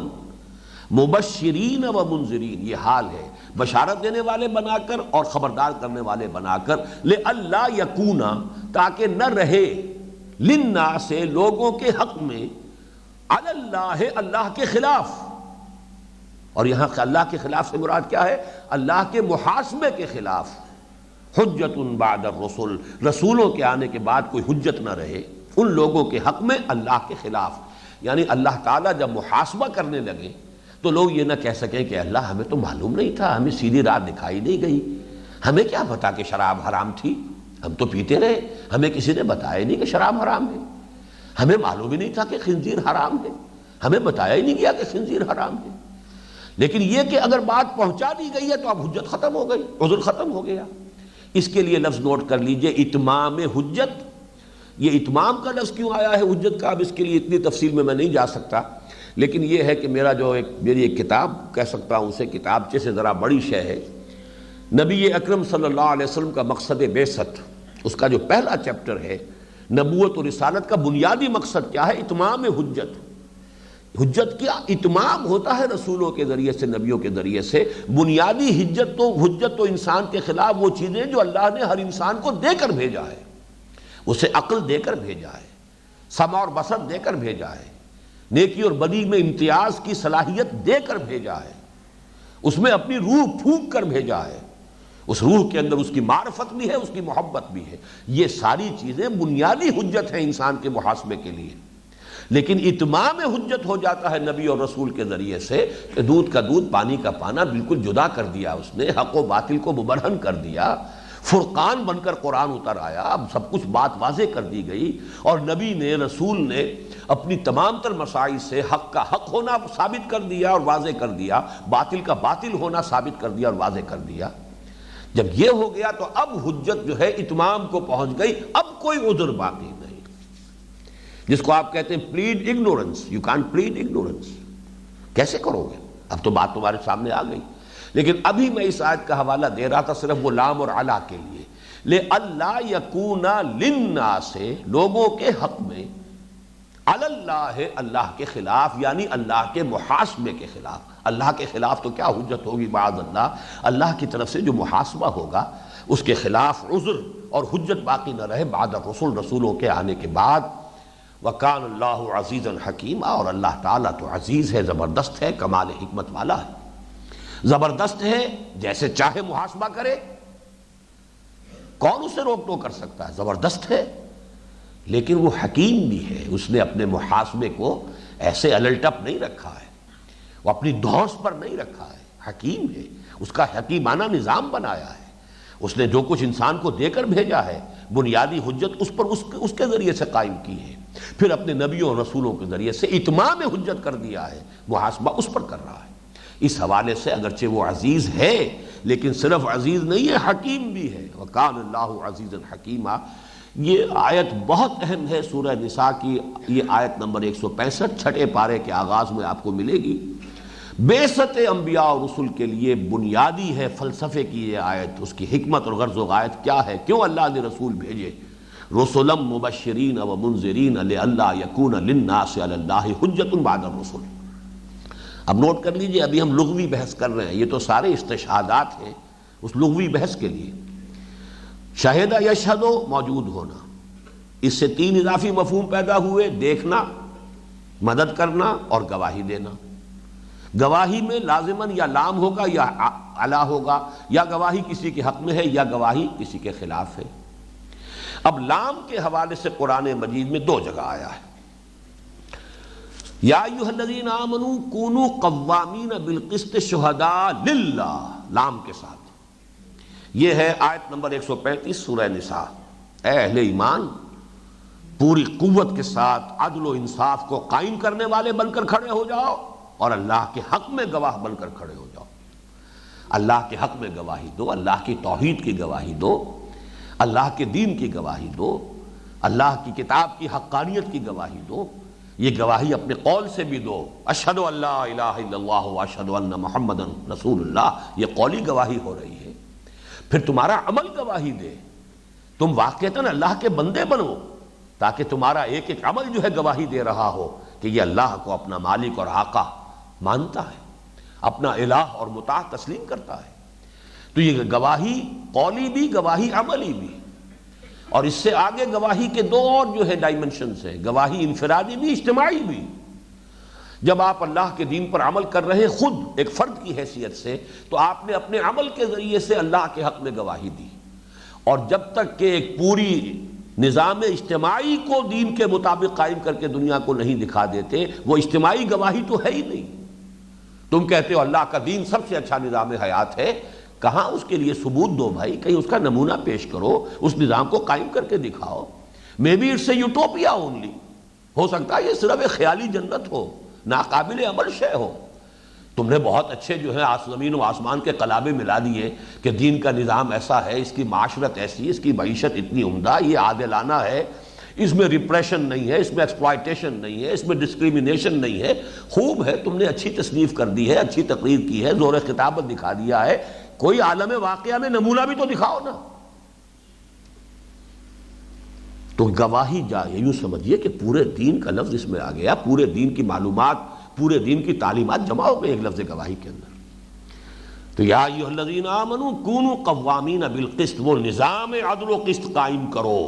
مبشرین و منذرین، یہ حال ہے، بشارت دینے والے بنا کر اور خبردار کرنے والے بنا کر، لئلا یکونا، تاکہ نہ رہے، للناس، لوگوں کے حق میں، علی اللہ، اللہ کے خلاف، اور یہاں اللہ کے خلاف سے مراد کیا ہے؟ اللہ کے محاسبے کے خلاف، حجت بعد الرسل، رسولوں کے آنے کے بعد کوئی حجت نہ رہے ان لوگوں کے حق میں اللہ کے خلاف۔ یعنی اللہ تعالیٰ جب محاسبہ کرنے لگے تو لوگ یہ نہ کہہ سکیں کہ اللہ ہمیں تو معلوم نہیں تھا، ہمیں سیدھی راہ دکھائی نہیں گئی، ہمیں کیا پتا کہ شراب حرام تھی، ہم تو پیتے رہے، ہمیں کسی نے بتایا نہیں کہ شراب حرام ہے، ہمیں معلوم ہی نہیں تھا کہ خنزیر حرام ہے، ہمیں بتایا ہی نہیں گیا کہ خنزیر حرام ہے۔ لیکن یہ کہ اگر بات پہنچا دی گئی ہے تو اب حجت ختم ہو گئی، عذر ختم ہو گیا۔ اس کے لیے لفظ نوٹ کر لیجئے، اتمام حجت۔ یہ اتمام کا لفظ کیوں آیا ہے حجت کا، اب اس کے لیے اتنی تفصیل میں نہیں جا سکتا، لیکن یہ ہے کہ میری ایک کتاب کہہ سکتا ہوں اسے، کتابچے سے ذرا بڑی شے ہے، نبی اکرم صلی اللہ علیہ وسلم کا مقصد بعثت، اس کا جو پہلا چیپٹر ہے، نبوت و رسالت کا بنیادی مقصد کیا ہے؟ اتمام حجت۔ حجت کیا اتمام ہوتا ہے رسولوں کے ذریعے سے، نبیوں کے ذریعے سے۔ بنیادی حجت تو انسان کے خلاف وہ چیزیں جو اللہ نے ہر انسان کو دے کر بھیجا ہے، اسے عقل دے کر بھیجا ہے، سمع اور بصر دے کر بھیجا ہے، نیکی اور بدی میں امتیاز کی صلاحیت دے کر بھیجا ہے، اس میں اپنی روح پھونک کر بھیجا ہے، اس روح کے اندر اس کی معرفت بھی ہے، اس کی محبت بھی ہے۔ یہ ساری چیزیں بنیادی حجت ہیں انسان کے محاسبے کے لیے۔ لیکن اتمام حجت ہو جاتا ہے نبی اور رسول کے ذریعے سے کہ دودھ کا دودھ، پانی کا پانا بالکل جدا کر دیا، اس نے حق و باطل کو مبرہن کر دیا، فرقان بن کر قرآن اتر آیا، اب سب کچھ بات واضح کر دی گئی، اور نبی نے، رسول نے اپنی تمام تر مسائل سے حق کا حق ہونا ثابت کر دیا اور واضح کر دیا، باطل کا باطل ہونا ثابت کر دیا اور واضح کر دیا۔ جب یہ ہو گیا تو اب حجت جو ہے اتمام کو پہنچ گئی، اب کوئی عذر باقی نہیں، جس کو آپ کہتے ہیں plead ignorance. You can't plead ignorance, کیسے کرو گے؟ اب تو بات تمہارے سامنے آ گئی۔ لیکن ابھی میں اس آیت کا حوالہ دے رہا تھا صرف وہ لام اور علا کے لیے، لِأَلَّا يَكُونَ لِلنَّاسِ، لوگوں کے حق میں، علی اللہ، اللہ کے خلاف، یعنی اللہ کے محاسبے کے خلاف۔ اللہ کے خلاف تو کیا حجت ہوگی معاذ اللہ، اللہ کی طرف سے جو محاسبہ ہوگا اس کے خلاف عذر اور حجت باقی نہ رہے بعد الرسل، رسولوں کے آنے کے بعد۔ وَكَانَ اللَّهُ عَزِيزًا حَكِيمًا، اور اللہ تعالیٰ تو عزیز ہے، زبردست ہے، کمال حکمت والا ہے، زبردست ہے، جیسے چاہے محاسبہ کرے، کون اسے روک ٹوک کر سکتا ہے، زبردست ہے، لیکن وہ حکیم بھی ہے، اس نے اپنے محاسبے کو ایسے الٹ اپ نہیں رکھا ہے، وہ اپنی دھوس پر نہیں رکھا ہے، حکیم ہے، اس کا حکیمانہ نظام بنایا ہے، اس نے جو کچھ انسان کو دے کر بھیجا ہے بنیادی حجت اس پر اس کے ذریعے سے قائم کی ہے، پھر اپنے نبیوں اور رسولوں کے ذریعے سے اتمام حجت کر دیا ہے، محاسبہ اس پر کر رہا ہے۔ اس حوالے سے اگرچہ وہ عزیز ہے لیکن صرف عزیز نہیں ہے، حکیم بھی ہے۔ وَكَانَ اللَّهُ عَزِيزًا حَكِيمًا، یہ آیت بہت اہم ہے، سورہ نساء کی یہ آیت نمبر 165 چھٹے پارے کے آغاز میں آپ کو ملے گی۔ بعثت انبیاء اور رسل کے لیے بنیادی ہے فلسفے کی یہ آیت، اس کی حکمت اور غرض و غایت کیا ہے، کیوں اللہ نے رسول بھیجے؟ رسلا مبشرین ومنذرین لئلا یکون للناس علی اللہ حجۃ بعد الرسل۔ اب نوٹ کر لیجئے، ابھی ہم لغوی بحث کر رہے ہیں، یہ تو سارے استشہادات ہیں اس لغوی بحث کے لیے۔ شہدہ یشہد، موجود ہونا، اس سے تین اضافی مفہوم پیدا ہوئے، دیکھنا، مدد کرنا اور گواہی دینا۔ گواہی میں لازماً یا لام ہوگا یا علا ہوگا، یا گواہی کسی کے حق میں ہے یا گواہی کسی کے خلاف ہے۔ اب لام کے حوالے سے قرآن مجید میں دو جگہ آیا ہے، یا ایھا الذین آمنوا کونوا قوامین بالقسط شہداء للہ، لام کے ساتھ۔ یہ ہے آیت نمبر 135 سورہ نساء۔ اے اہل ایمان، پوری قوت کے ساتھ عدل و انصاف کو قائم کرنے والے بن کر کھڑے ہو جاؤ اور اللہ کے حق میں گواہ بن کر کھڑے ہو جاؤ۔ اللہ کے حق میں گواہی دو، اللہ کی توحید کی گواہی دو، اللہ کے دین کی گواہی دو، اللہ کی کتاب کی حقانیت کی گواہی دو۔ یہ گواہی اپنے قول سے بھی دو، اشہد ان لا الہ الا اللہ واشہد ان محمدا رسول اللہ، یہ قولی گواہی ہو رہی ہے۔ پھر تمہارا عمل گواہی دے، تم واقعتاً اللہ کے بندے بنو، تاکہ تمہارا ایک ایک عمل جو ہے گواہی دے رہا ہو کہ یہ اللہ کو اپنا مالک اور آقا مانتا ہے، اپنا الہ اور مطاع تسلیم کرتا ہے۔ تو یہ گواہی قولی بھی، گواہی عملی بھی، اور اس سے آگے گواہی کے دو اور جو ہے ڈائمنشنز ہیں، گواہی انفرادی بھی، اجتماعی بھی۔ جب آپ اللہ کے دین پر عمل کر رہے خود ایک فرد کی حیثیت سے، تو آپ نے اپنے عمل کے ذریعے سے اللہ کے حق میں گواہی دی، اور جب تک کہ ایک پوری نظام اجتماعی کو دین کے مطابق قائم کر کے دنیا کو نہیں دکھا دیتے، وہ اجتماعی گواہی تو ہے ہی نہیں۔ تم کہتے ہو اللہ کا دین سب سے اچھا نظام حیات ہے، کہاں اس کے لیے ثبوت دو بھائی، کہیں اس کا نمونہ پیش کرو، اس نظام کو قائم کر کے دکھاؤ۔ May be it's a utopia only, ہو سکتا ہے یہ صرف ایک خیالی جنت ہو، ناقابل عمل شے ہو۔ تم نے بہت اچھے جو ہے زمین و آسمان کے قلابے ملا دیے کہ دین کا نظام ایسا ہے، اس کی معاشرت ایسی، اس کی معیشت اتنی عمدہ، یہ عادلانہ ہے، اس میں ریپریشن نہیں ہے، اس میں ایکسپلائٹیشن نہیں ہے، اس میں ڈسکریمنیشن نہیں ہے۔ خوب ہے، تم نے اچھی تصنیف کر دی ہے، اچھی تقریر کی ہے، زور خطابت دکھا دیا ہے، کوئی عالم واقعہ میں نمونہ بھی تو دکھاؤ نا۔ تو گواہی یوں سمجھیے کہ پورے دین کا لفظ اس میں آ گیا، پورے دین کی معلومات، پورے دین کی تعلیمات جمع ہو گئی ایک لفظ گواہی کے اندر۔ تو یا ایھا الذین آمنوا کونوا قوامین بالقسط، وہ نظام عدل و قسط قائم کرو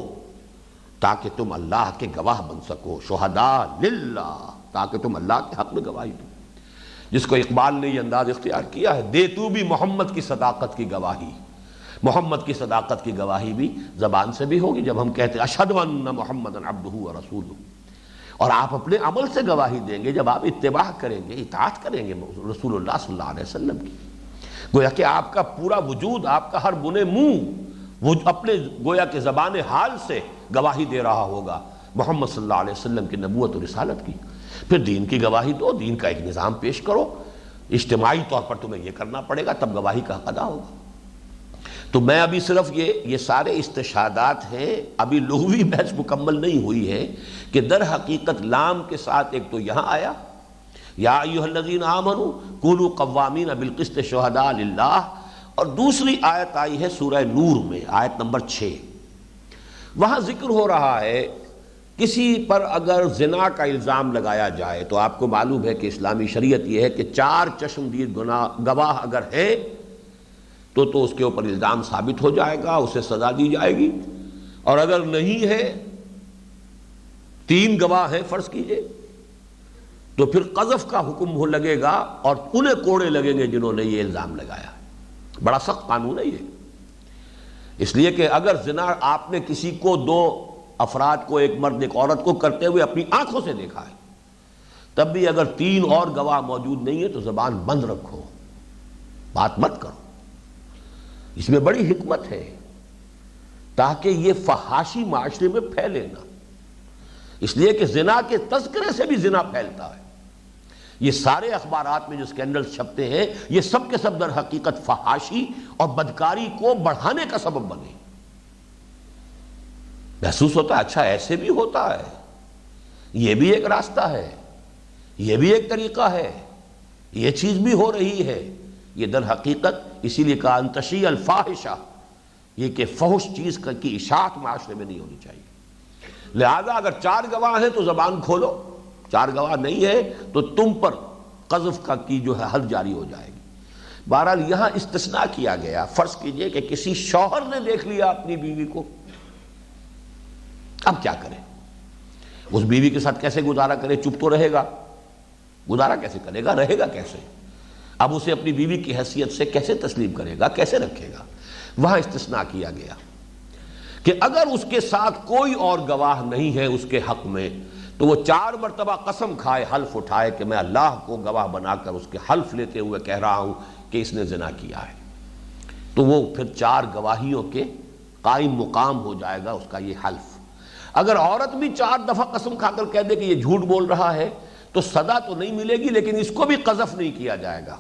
تاکہ تم اللہ کے گواہ بن سکو، شہداء للہ، تاکہ تم اللہ کے حق میں گواہی دو۔ جس کو اقبال نے یہ انداز اختیار کیا ہے، دے تو بھی محمد کی صداقت کی گواہی۔ محمد کی صداقت کی گواہی بھی زبان سے بھی ہوگی جب ہم کہتے ہیں اشہد ان محمدا عبدہ ورسولہ، اور آپ اپنے عمل سے گواہی دیں گے جب آپ اتباع کریں گے، اطاعت کریں گے رسول اللہ صلی اللہ علیہ وسلم کی۔ گویا کہ آپ کا پورا وجود، آپ کا ہر بنے منہ وہ اپنے گویا کہ زبان حال سے گواہی دے رہا ہوگا محمد صلی اللہ علیہ وسلم کی نبوت و رسالت کی۔ پھر دین کی گواہی دو، دین کا ایک نظام پیش کرو، اجتماعی طور پر تمہیں یہ کرنا پڑے گا، تب گواہی کا حق ادا ہوگا۔ تو میں ابھی صرف یہ سارے استشہادات ہیں، ابھی لغوی بحث مکمل نہیں ہوئی ہے کہ در حقیقت لام کے ساتھ ایک تو یہاں آیا یا ایھا الذین آمنوا کونوا قوامین بالقسط شہداء للہ، اور دوسری آیت آئی ہے سورہ نور میں، آیت نمبر 6۔ وہاں ذکر ہو رہا ہے کسی پر اگر زنا کا الزام لگایا جائے تو آپ کو معلوم ہے کہ اسلامی شریعت یہ ہے کہ 4 چشمدید گواہ اگر ہیں تو اس کے اوپر الزام ثابت ہو جائے گا، اسے سزا دی جائے گی، اور اگر نہیں ہے 3 گواہ ہیں فرض کیجئے تو پھر قذف کا حکم لگے گا اور انہیں کوڑے لگیں گے جنہوں نے یہ الزام لگایا ہے۔ بڑا سخت قانون ہے یہ، اس لیے کہ اگر زنا آپ نے کسی کو 2 افراد کو، ایک مرد ایک عورت کو کرتے ہوئے اپنی آنکھوں سے دیکھا ہے، تب بھی اگر 3 اور گواہ موجود نہیں ہے تو زبان بند رکھو، بات مت کرو۔ اس میں بڑی حکمت ہے تاکہ یہ فحاشی معاشرے میں پھیلے نہ، اس لیے کہ زنا کے تذکرے سے بھی زنا پھیلتا ہے۔ یہ سارے اخبارات میں جو سکینڈل چھپتے ہیں یہ سب کے سب در حقیقت فحاشی اور بدکاری کو بڑھانے کا سبب بنے۔ محسوس ہوتا ہے اچھا ایسے بھی ہوتا ہے، یہ بھی ایک راستہ ہے، یہ بھی ایک طریقہ ہے، یہ چیز بھی ہو رہی ہے۔ یہ در حقیقت اسی لیے کہا ان تشیع الفاحشہ، یہ کہ فحش چیز کی اشاعت معاشرے میں نہیں ہونی چاہیے۔ لہذا اگر 4 گواہ ہیں تو زبان کھولو، 4 گواہ نہیں ہے تو تم پر قذف کی جو ہے حد جاری ہو جائے گی۔ بہرحال یہاں استثناء کیا گیا، فرض کیجئے کہ کسی شوہر نے دیکھ لیا اپنی بیوی کو، اب کیا کرے؟ اس بیوی کے ساتھ کیسے گزارا کرے؟ چپ تو رہے گا، گزارا کیسے کرے گا، رہے گا کیسے؟ اب اسے اپنی بیوی کی حیثیت سے کیسے تسلیم کرے گا، کیسے رکھے گا؟ وہاں استثناء کیا گیا کہ اگر اس کے ساتھ کوئی اور گواہ نہیں ہے اس کے حق میں تو وہ 4 مرتبہ قسم کھائے، حلف اٹھائے کہ میں اللہ کو گواہ بنا کر اس کے حلف لیتے ہوئے کہہ رہا ہوں کہ اس نے زنا کیا ہے، تو وہ پھر 4 گواہیوں کے قائم مقام ہو جائے گا اس کا یہ حلف۔ اگر عورت بھی 4 دفعہ قسم کھا کر کہہ دے کہ یہ جھوٹ بول رہا ہے تو سزا تو نہیں ملے گی، لیکن اس کو بھی قذف نہیں کیا جائے گا،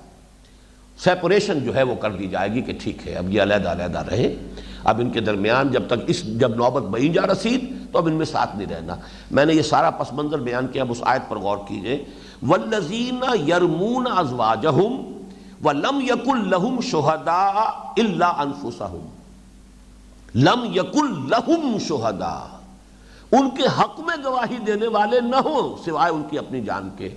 سیپریشن جو ہے وہ کر دی جائے گی کہ ٹھیک ہے اب یہ علیحدہ علیحدہ رہے، اب ان کے درمیان جب نوبت بہی جا رسید تو اب ان میں ساتھ نہیں رہنا۔ میں نے یہ سارا پس منظر بیان کیا، اب اس آیت پر غور کیجئے، والذین یرمون ازواجہم ولم یکن لہم شہداء الا انفسہم، لم یکن لہم شہداء، ان کے حق میں گواہی دینے والے نہ ہوں سوائے ان کی اپنی جان کے،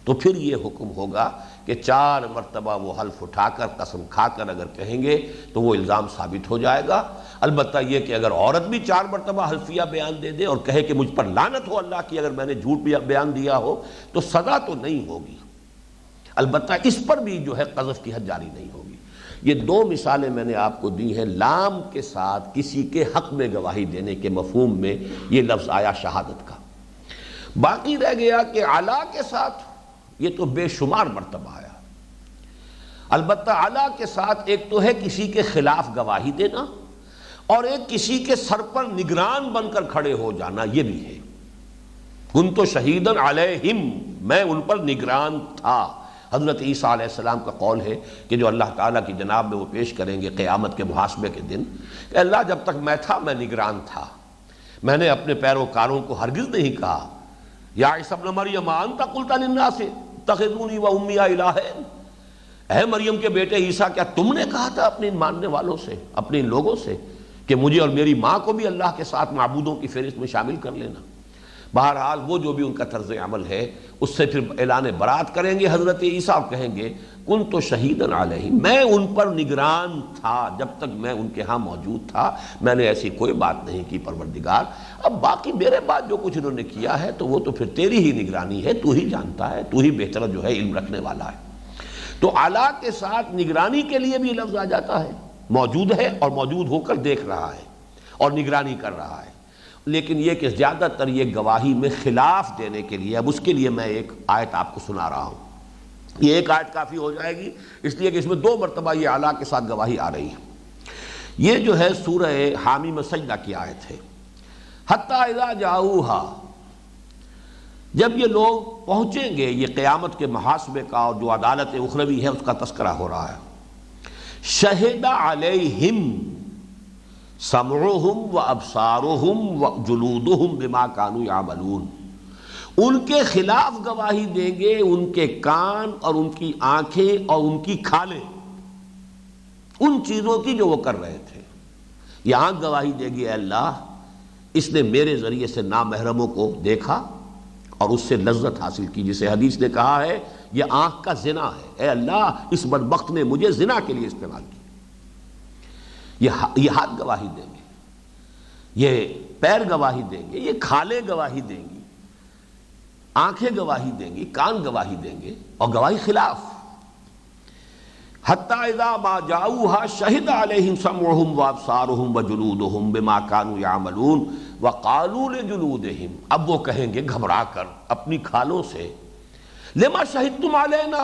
تو پھر یہ حکم ہوگا کہ 4 مرتبہ وہ حلف اٹھا کر قسم کھا کر اگر کہیں گے تو وہ الزام ثابت ہو جائے گا۔ البتہ یہ کہ اگر عورت بھی 4 مرتبہ حلفیہ بیان دے دے اور کہے کہ مجھ پر لعنت ہو اللہ کی اگر میں نے جھوٹ بیان دیا ہو تو سزا تو نہیں ہوگی، البتہ اس پر بھی جو ہے قذف کی حد جاری نہیں ہوگی۔ یہ 2 مثالیں میں نے آپ کو دی ہیں، لام کے ساتھ کسی کے حق میں گواہی دینے کے مفہوم میں یہ لفظ آیا شہادت کا۔ باقی رہ گیا کہ علا کے ساتھ، یہ تو بے شمار مرتبہ آیا۔ البتہ علا کے ساتھ ایک تو ہے کسی کے خلاف گواہی دینا اور ایک کسی کے سر پر نگران بن کر کھڑے ہو جانا، یہ بھی ہے۔ کنت شہیداً علیہم، میں ان پر نگران تھا۔ حضرت عیسیٰ علیہ السلام کا قول ہے کہ جو اللہ تعالیٰ کی جناب میں وہ پیش کریں گے قیامت کے محاسبے کے دن کہ اللہ جب تک میں تھا میں نگران تھا، میں نے اپنے پیروکاروں کو ہرگز نہیں کہا یا عیسیٰ ابن مریم انت قلت للناس اتخذونی و امی الہین، اے مریم کے بیٹے عیسیٰ کیا تم نے کہا تھا اپنے ماننے والوں سے، اپنے لوگوں سے کہ مجھے اور میری ماں کو بھی اللہ کے ساتھ معبودوں کی فہرست میں شامل کر لینا؟ بہرحال وہ جو بھی ان کا طرز عمل ہے اس سے پھر اعلان برات کریں گے حضرت عیسیٰ اور کہیں گے کنت شہیداً علیہم، میں ان پر نگران تھا، جب تک میں ان کے ہاں موجود تھا میں نے ایسی کوئی بات نہیں کی پروردگار، اب باقی میرے بعد جو کچھ انہوں نے کیا ہے تو وہ تو پھر تیری ہی نگرانی ہے، تو ہی جانتا ہے، تو ہی بہتر جو ہے علم رکھنے والا ہے۔ تو اعلیٰ کے ساتھ نگرانی کے لیے بھی لفظ آ جاتا ہے، موجود ہے اور موجود ہو کر دیکھ رہا ہے اور نگرانی کر رہا ہے، لیکن یہ کہ زیادہ تر یہ گواہی میں خلاف دینے کے لیے، اب اس کے لیے میں ایک آیت آپ کو سنا رہا ہوں، یہ ایک آیت کافی ہو جائے گی اس لیے کہ اس میں 2 مرتبہ یہ اعلیٰ کے ساتھ گواہی آ رہی ہے۔ یہ جو ہے سورہ حامیم سجدہ کی آیت ہے، حتی اذا جاؤہا، جب یہ لوگ پہنچیں گے، یہ قیامت کے محاسبے کا اور جو عدالت اخروی ہے اس کا تذکرہ ہو رہا ہے، شہد علیہم سمعہم و ابصارہم و جلودہم بما کانوا یعملون، ان کے خلاف گواہی دیں گے ان کے کان اور ان کی آنکھیں اور ان کی کھالیں، ان چیزوں کی جو وہ کر رہے تھے۔ یہاں گواہی دے گی اے اللہ اس نے میرے ذریعے سے نامحرموں کو دیکھا اور اس سے لذت حاصل کی، جسے حدیث نے کہا ہے یہ آنکھ کا زنا ہے، اے اللہ اس بدبخت نے مجھے زنا کے لیے استعمال کیا۔ یہ ہاتھ گواہی دیں گے، یہ پیر گواہی دیں گے، یہ کھالیں گواہی دیں گی، آنکھیں گواہی دیں گی، کان گواہی دیں گے، اور گواہی خلاف۔ حتی اذا ما جاؤوها شہد علیہم سمعہم وابصارہم وجلودہم بما کانوا یعملون وقالوا لجلودہم، اب وہ کہیں گے گھبرا کر اپنی کھالوں سے، لما شہدتم علینا،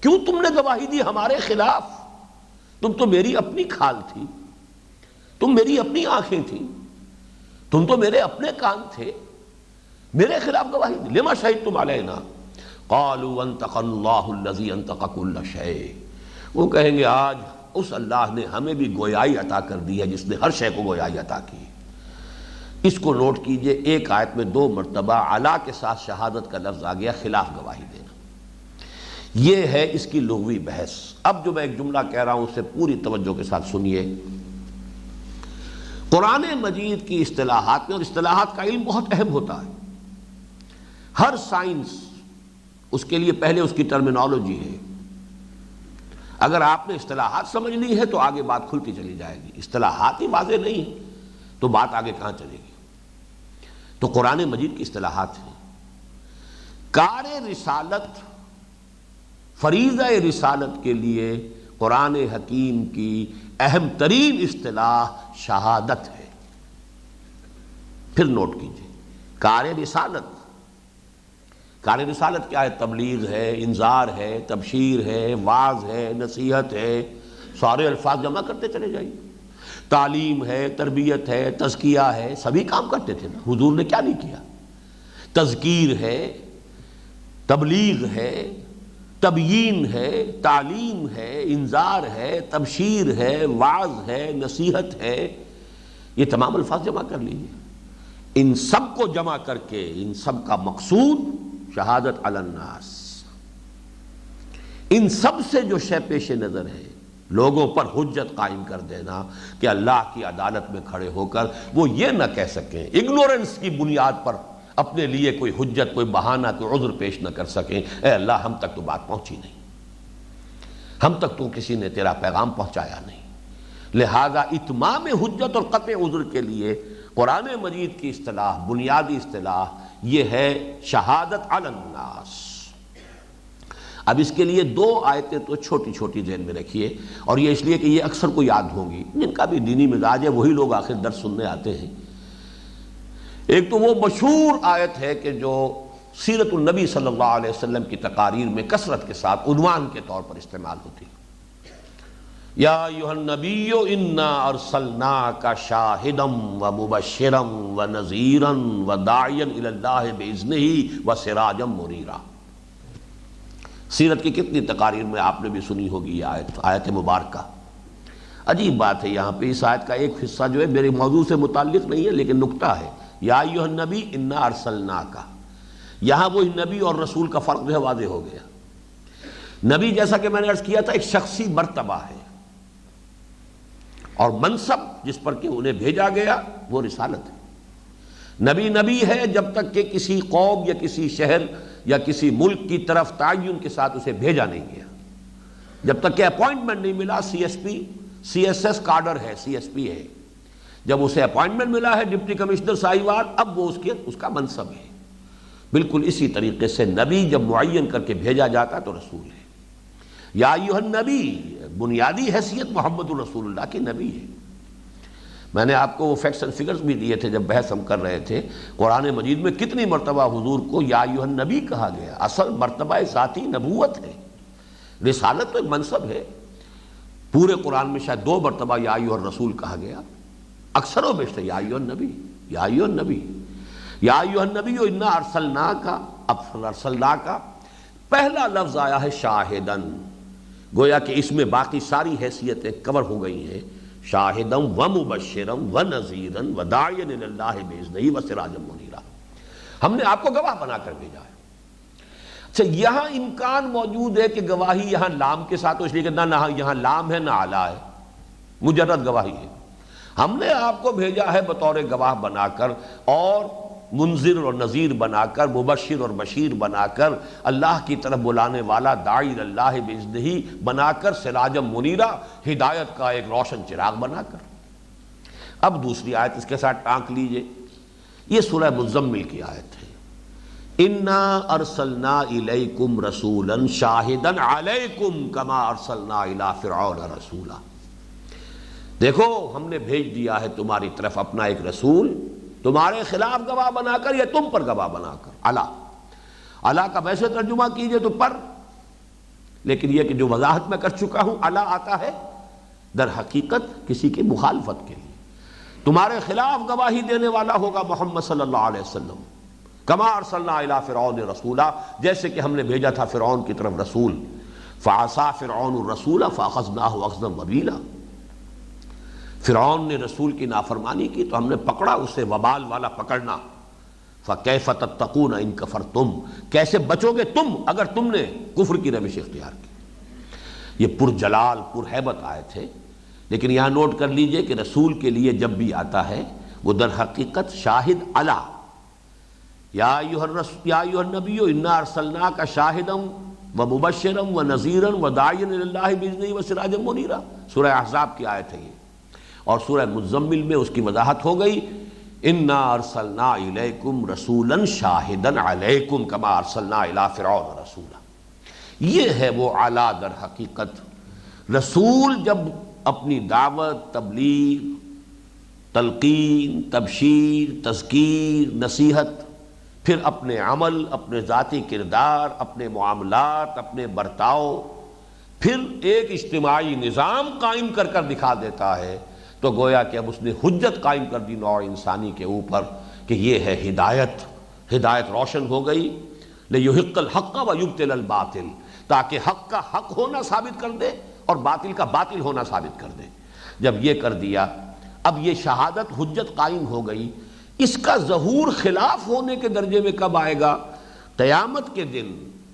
کیوں تم نے گواہی دی ہمارے خلاف؟ تم تو میری اپنی کھال تھی، تم میری اپنی آنکھیں تھیں، تم تو میرے اپنے کان تھے، میرے خلاف گواہی دی، لما شہدتم علینا؟ قالوا انطق اللہ الذی انطق کل شیء، وہ کہیں گے آج اس اللہ نے ہمیں بھی گویائی عطا کر دی ہے جس نے ہر شے کو گویائی عطا کی۔ اس کو نوٹ کیجئے، ایک آیت میں 2 مرتبہ علا کے ساتھ شہادت کا لفظ آ گیا، خلاف گواہی دینا۔ یہ ہے اس کی لغوی بحث۔ اب جو میں ایک جملہ کہہ رہا ہوں اسے پوری توجہ کے ساتھ سنیے۔ قرآن مجید کی اصطلاحات میں، اور اصطلاحات کا علم بہت اہم ہوتا ہے، ہر سائنس اس کے لیے پہلے اس کی ٹرمینالوجی ہے۔ اگر آپ نے اصطلاحات سمجھ لی ہے تو آگے بات کھلتی چلی جائے گی، اصطلاحات ہی واضح نہیں ہے تو بات آگے کہاں چلے گی؟ تو قرآن مجید کی اصطلاحات ہیں۔ کار رسالت، فریضہ رسالت کے لیے قرآن حکیم کی اہم ترین اصطلاح شہادت ہے۔ پھر نوٹ کیجئے، کار رسالت، کار رسالت کیا ہے؟ تبلیغ ہے، انذار ہے، تبشیر ہے، واعظ ہے، نصیحت ہے، سارے الفاظ جمع کرتے چلے جائیے۔ تعلیم ہے، تربیت ہے، تزکیہ ہے، سبھی کام کرتے تھے نا، حضور نے کیا نہیں کیا؟ تذکیر ہے، تبلیغ ہے، تبیین ہے، تعلیم ہے، انذار ہے، تبشیر ہے، واعظ ہے، نصیحت ہے، یہ تمام الفاظ جمع کر لیجیے۔ ان سب کو جمع کر کے ان سب کا مقصود شہادت علی الناس، ان سب سے جو شے پیش نظر ہے لوگوں پر حجت قائم کر دینا کہ اللہ کی عدالت میں کھڑے ہو کر وہ یہ نہ کہہ سکیں، اگنورنس کی بنیاد پر اپنے لیے کوئی حجت، کوئی بہانہ، کوئی عذر پیش نہ کر سکیں، اے اللہ ہم تک تو بات پہنچی نہیں، ہم تک تو کسی نے تیرا پیغام پہنچایا نہیں۔ لہذا اتمام حجت اور قطع عذر کے لیے قرآن مجید کی اصطلاح، بنیادی اصطلاح یہ ہے شہادت علی الناس۔ اب اس کے لیے 2 آیتیں تو چھوٹی چھوٹی ذہن میں رکھیے، اور یہ اس لیے کہ یہ اکثر کو یاد ہوں گی، جن کا بھی دینی مزاج ہے وہی لوگ آخر درس سننے آتے ہیں۔ ایک تو وہ مشہور آیت ہے کہ جو سیرت النبی صلی اللہ علیہ وسلم کی تقاریر میں کثرت کے ساتھ عنوان کے طور پر استعمال ہوتی ہے، یا ایھا النبی انا ارسلناک شاہدا ومبشرا ونذیرا وداعیا الی اللہ باذنہ وسراجا منیرا۔ سیرت کی کتنی تقاریر میں آپ نے بھی سنی ہوگی یہ آیت مبارکہ۔ عجیب بات ہے، یہاں پہ اس آیت کا ایک حصہ جو ہے میرے موضوع سے متعلق نہیں ہے لیکن نکتہ ہے، یا ایھا النبی انا ارسلناک، یہاں وہ نبی اور رسول کا فرق جو ہے واضح ہو گیا۔ نبی جیسا کہ میں نے عرض کیا تھا ایک شخصی مرتبہ ہے، اور منصب جس پر کہ انہیں بھیجا گیا وہ رسالت ہے۔ نبی نبی ہے جب تک کہ کسی قوم یا کسی شہر یا کسی ملک کی طرف تعین کے ساتھ اسے بھیجا نہیں گیا، جب تک کہ اپوائنٹمنٹ نہیں ملا۔ C S P, C S S cadre ہے، سی ایس پی ہے، جب اسے اپوائنٹمنٹ ملا ہے ڈپٹی کمشنر ساہیوال، اب وہ اس کا منصب ہے۔ بالکل اسی طریقے سے نبی جب معین کر کے بھیجا جاتا تو رسول ہے۔ یا ایھا النبی، بنیادی حیثیت محمد الرسول اللہ کی نبی ہے۔ میں نے آپ کو وہ فیکٹس اینڈ فگرز بھی دیے تھے جب بحث ہم کر رہے تھے، قرآن مجید میں کتنی مرتبہ حضور کو یا ایھا النبی کہا گیا۔ اصل مرتبہ ذاتی نبوت ہے، رسالت تو ایک منصب ہے۔ پورے قرآن میں شاید 2 مرتبہ یا ایھا الرسول کہا گیا، اکثر و بیشتر یا ایھا النبی، یا ایھا النبی، یا ایھا النبی انا ارسلناک، اب ارسلناک پہلا لفظ آیا ہے شاہدن، گویا کہ اس میں باقی ساری حیثیتیں کور ہو گئی ہیں، شاہدا ومبشرا ونذیرا وداعیا الی اللہ باذنہ وسراجا منیرا، ہم نے آپ کو گواہ بنا کر بھیجا ہے۔ اچھا، یہاں امکان موجود ہے کہ گواہی یہاں لام کے ساتھ ہو، اس لیے کہ نہ یہاں لام ہے نہ علا ہے، مجرد گواہی ہے۔ ہم نے آپ کو بھیجا ہے بطور گواہ بنا کر، اور منذر اور نذیر بنا کر، مبشر اور بشیر بنا کر، اللہ کی طرف بلانے والا، داعی اللہ باذنہ بنا کر، سراجا منیرا، ہدایت کا ایک روشن چراغ بنا کر۔ اب دوسری آیت اس کے ساتھ ٹانک لیجئے، یہ سورہ مزمل کی آیت ہے۔ انا ارسلنا الیکم رسولا شاہدا علیکم کما ارسلنا الی فرعون رسولا۔ دیکھو ہم نے بھیج دیا ہے تمہاری طرف اپنا ایک رسول، تمہارے خلاف گواہ بنا کر یا تم پر گواہ بنا کر۔ الا کا ویسے ترجمہ کیجئے تو پر، لیکن یہ کہ جو وضاحت میں کر چکا ہوں، الا آتا ہے در حقیقت کسی کی مخالفت کے لیے، تمہارے خلاف گواہی دینے والا ہوگا محمد صلی اللہ علیہ وسلم، کما ارسلنا الی فرعون رسولا، جیسے کہ ہم نے بھیجا تھا فرعون کی طرف رسول۔ فعصا فرعون الرسول فاخذناہ اخذا وبیلا، فرعون نے رسول کی نافرمانی کی تو ہم نے پکڑا اسے وبال والا پکڑنا۔ فَكَيْفَ تَتَّقُونَ إِن كَفَرْتُمْ، کیسے بچو گے تم اگر تم نے کفر کی روش اختیار کی۔ یہ پر جلال پر ہیبت آیت ہے، لیکن یہاں نوٹ کر لیجئے کہ رسول کے لیے جب بھی آتا ہے وہ در حقیقت شاہد علی، یا ایھا النبی انا ارسلناک شاہدا ومبشرا ونذیرا وداعیا الی اللہ باذنہ وسراجا منیرا، سورہ احزاب کی آیت ہے یہ۔ اور سورہ مزمل میں اس کی وضاحت ہو گئی، انا ارسلنا الیکم رسولا شاہدا علیکم کما ارسلنا الی فرعون رسولا۔ یہ ہے وہ اعلیٰ در حقیقت۔ رسول جب اپنی دعوت، تبلیغ، تلقین، تبشیر، تذکیر، نصیحت، پھر اپنے عمل، اپنے ذاتی کردار، اپنے معاملات، اپنے برتاؤ، پھر ایک اجتماعی نظام قائم کر کر دکھا دیتا ہے، تو گویا کہ اب اس نے حجت قائم کر دی نوع انسانی کے اوپر کہ یہ ہے ہدایت۔ ہدایت روشن ہو گئی، لِيُحِقَّ الْحَقَّ وَيُبْطِلَ الْبَاطِلَ، تاکہ حق کا حق ہونا ثابت کر دے اور باطل کا باطل ہونا ثابت کر دے۔ جب یہ کر دیا، اب یہ شہادت حجت قائم ہو گئی۔ اس کا ظہور خلاف ہونے کے درجے میں کب آئے گا؟ قیامت کے دن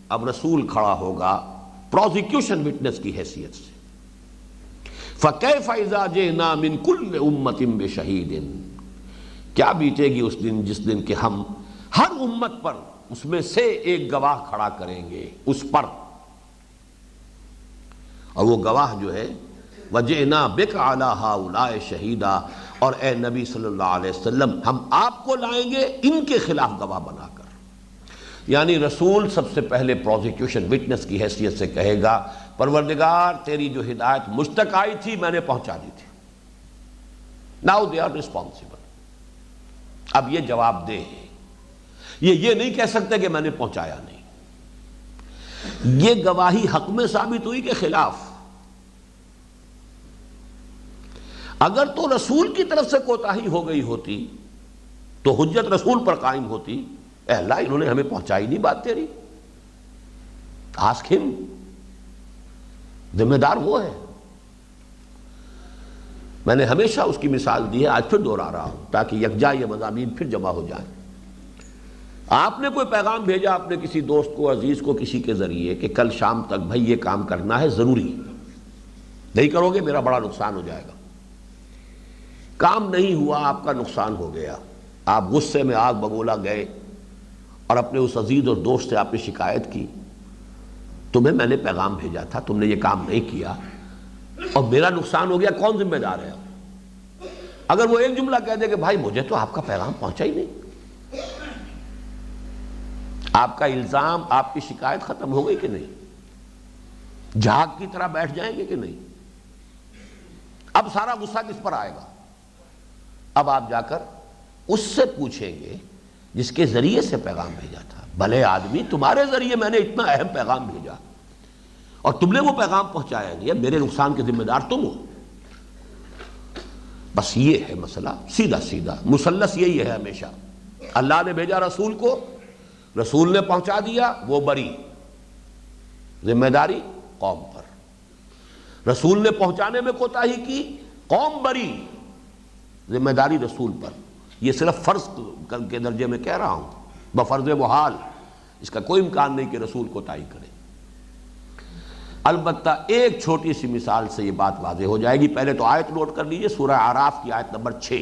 اب رسول کھڑا ہوگا پروزیکیوشن وٹنس کی حیثیت سے۔ فَكَيْفَ إِذَا جِئْنَا مِن كُلِّ أُمَّةٍ بِشَهِيدٍ، کیا بیتے گی اس دن جس دن کہ ہم ہر امت پر اس میں سے ایک گواہ کھڑا کریں گے اس پر، اور وہ گواہ جو ہے وَجِئْنَا بِكَ عَلَىٰ هَٰؤُلَاءِ شَهِيدًا، اور اے نبی صلی اللہ علیہ وسلم ہم آپ کو لائیں گے ان کے خلاف گواہ بنا کر۔ یعنی رسول سب سے پہلے پروزیکیوشن وٹنس کی حیثیت سے کہے گا پروردگار تیری جو ہدایت مجھ تک آئی تھی میں نے پہنچا دی تھی، ناؤ دے آر ریسپانسبل، اب یہ جواب دہ ہے، یہ نہیں کہہ سکتے کہ میں نے پہنچایا نہیں۔ یہ گواہی حق میں ثابت ہوئی کہ خلاف؟ اگر تو رسول کی طرف سے کوتاہی ہو گئی ہوتی تو حجت رسول پر قائم ہوتی، اے اللہ انہوں نے ہمیں پہنچائی نہیں بات تیری، آسک ہم، ذمہ دار وہ ہے۔ میں نے ہمیشہ اس کی مثال دی ہے، آج پھر دوہرا رہا ہوں تاکہ یکجا یہ مضامین پھر جمع ہو جائیں۔ آپ نے کوئی پیغام بھیجا اپنے کسی دوست کو، عزیز کو، کسی کے ذریعے کہ کل شام تک بھائی یہ کام کرنا ہے، ضروری، نہیں کرو گے میرا بڑا نقصان ہو جائے گا۔ کام نہیں ہوا، آپ کا نقصان ہو گیا، آپ غصے میں آگ بگولا گئے اور اپنے اس عزیز اور دوست سے آپ نے شکایت کی، تمہیں میں نے پیغام بھیجا تھا، تم نے یہ کام نہیں کیا اور میرا نقصان ہو گیا، کون ذمہ دار ہے؟ اگر وہ ایک جملہ کہہ دے کہ بھائی مجھے تو آپ کا پیغام پہنچا ہی نہیں، آپ کا الزام، آپ کی شکایت ختم ہو گئی کہ نہیں؟ جھاگ کی طرح بیٹھ جائیں گے کہ نہیں؟ اب سارا غصہ کس پر آئے گا؟ اب آپ جا کر اس سے پوچھیں گے جس کے ذریعے سے پیغام بھیجا تھا، بھلے آدمی تمہارے ذریعے میں نے اتنا اہم پیغام بھیجا اور تم نے وہ پیغام پہنچایا نہیں، میرے نقصان کے ذمہ دار تم ہو۔ بس یہ ہے مسئلہ، سیدھا سیدھا مثلث یہی ہے ہمیشہ۔ اللہ نے بھیجا رسول کو، رسول نے پہنچا دیا، وہ بری، ذمہ داری قوم پر۔ رسول نے پہنچانے میں کوتاہی کی، قوم بری، ذمہ داری رسول پر۔ یہ صرف فرض کے درجے میں کہہ رہا ہوں، بفرض محال، اس کا کوئی امکان نہیں کہ رسول کوتاہی کرے۔ البتہ ایک چھوٹی سی مثال سے یہ بات واضح ہو جائے گی. پہلے تو آیت نوٹ کر لیجئے، سورہ اعراف کی آیت نمبر 6.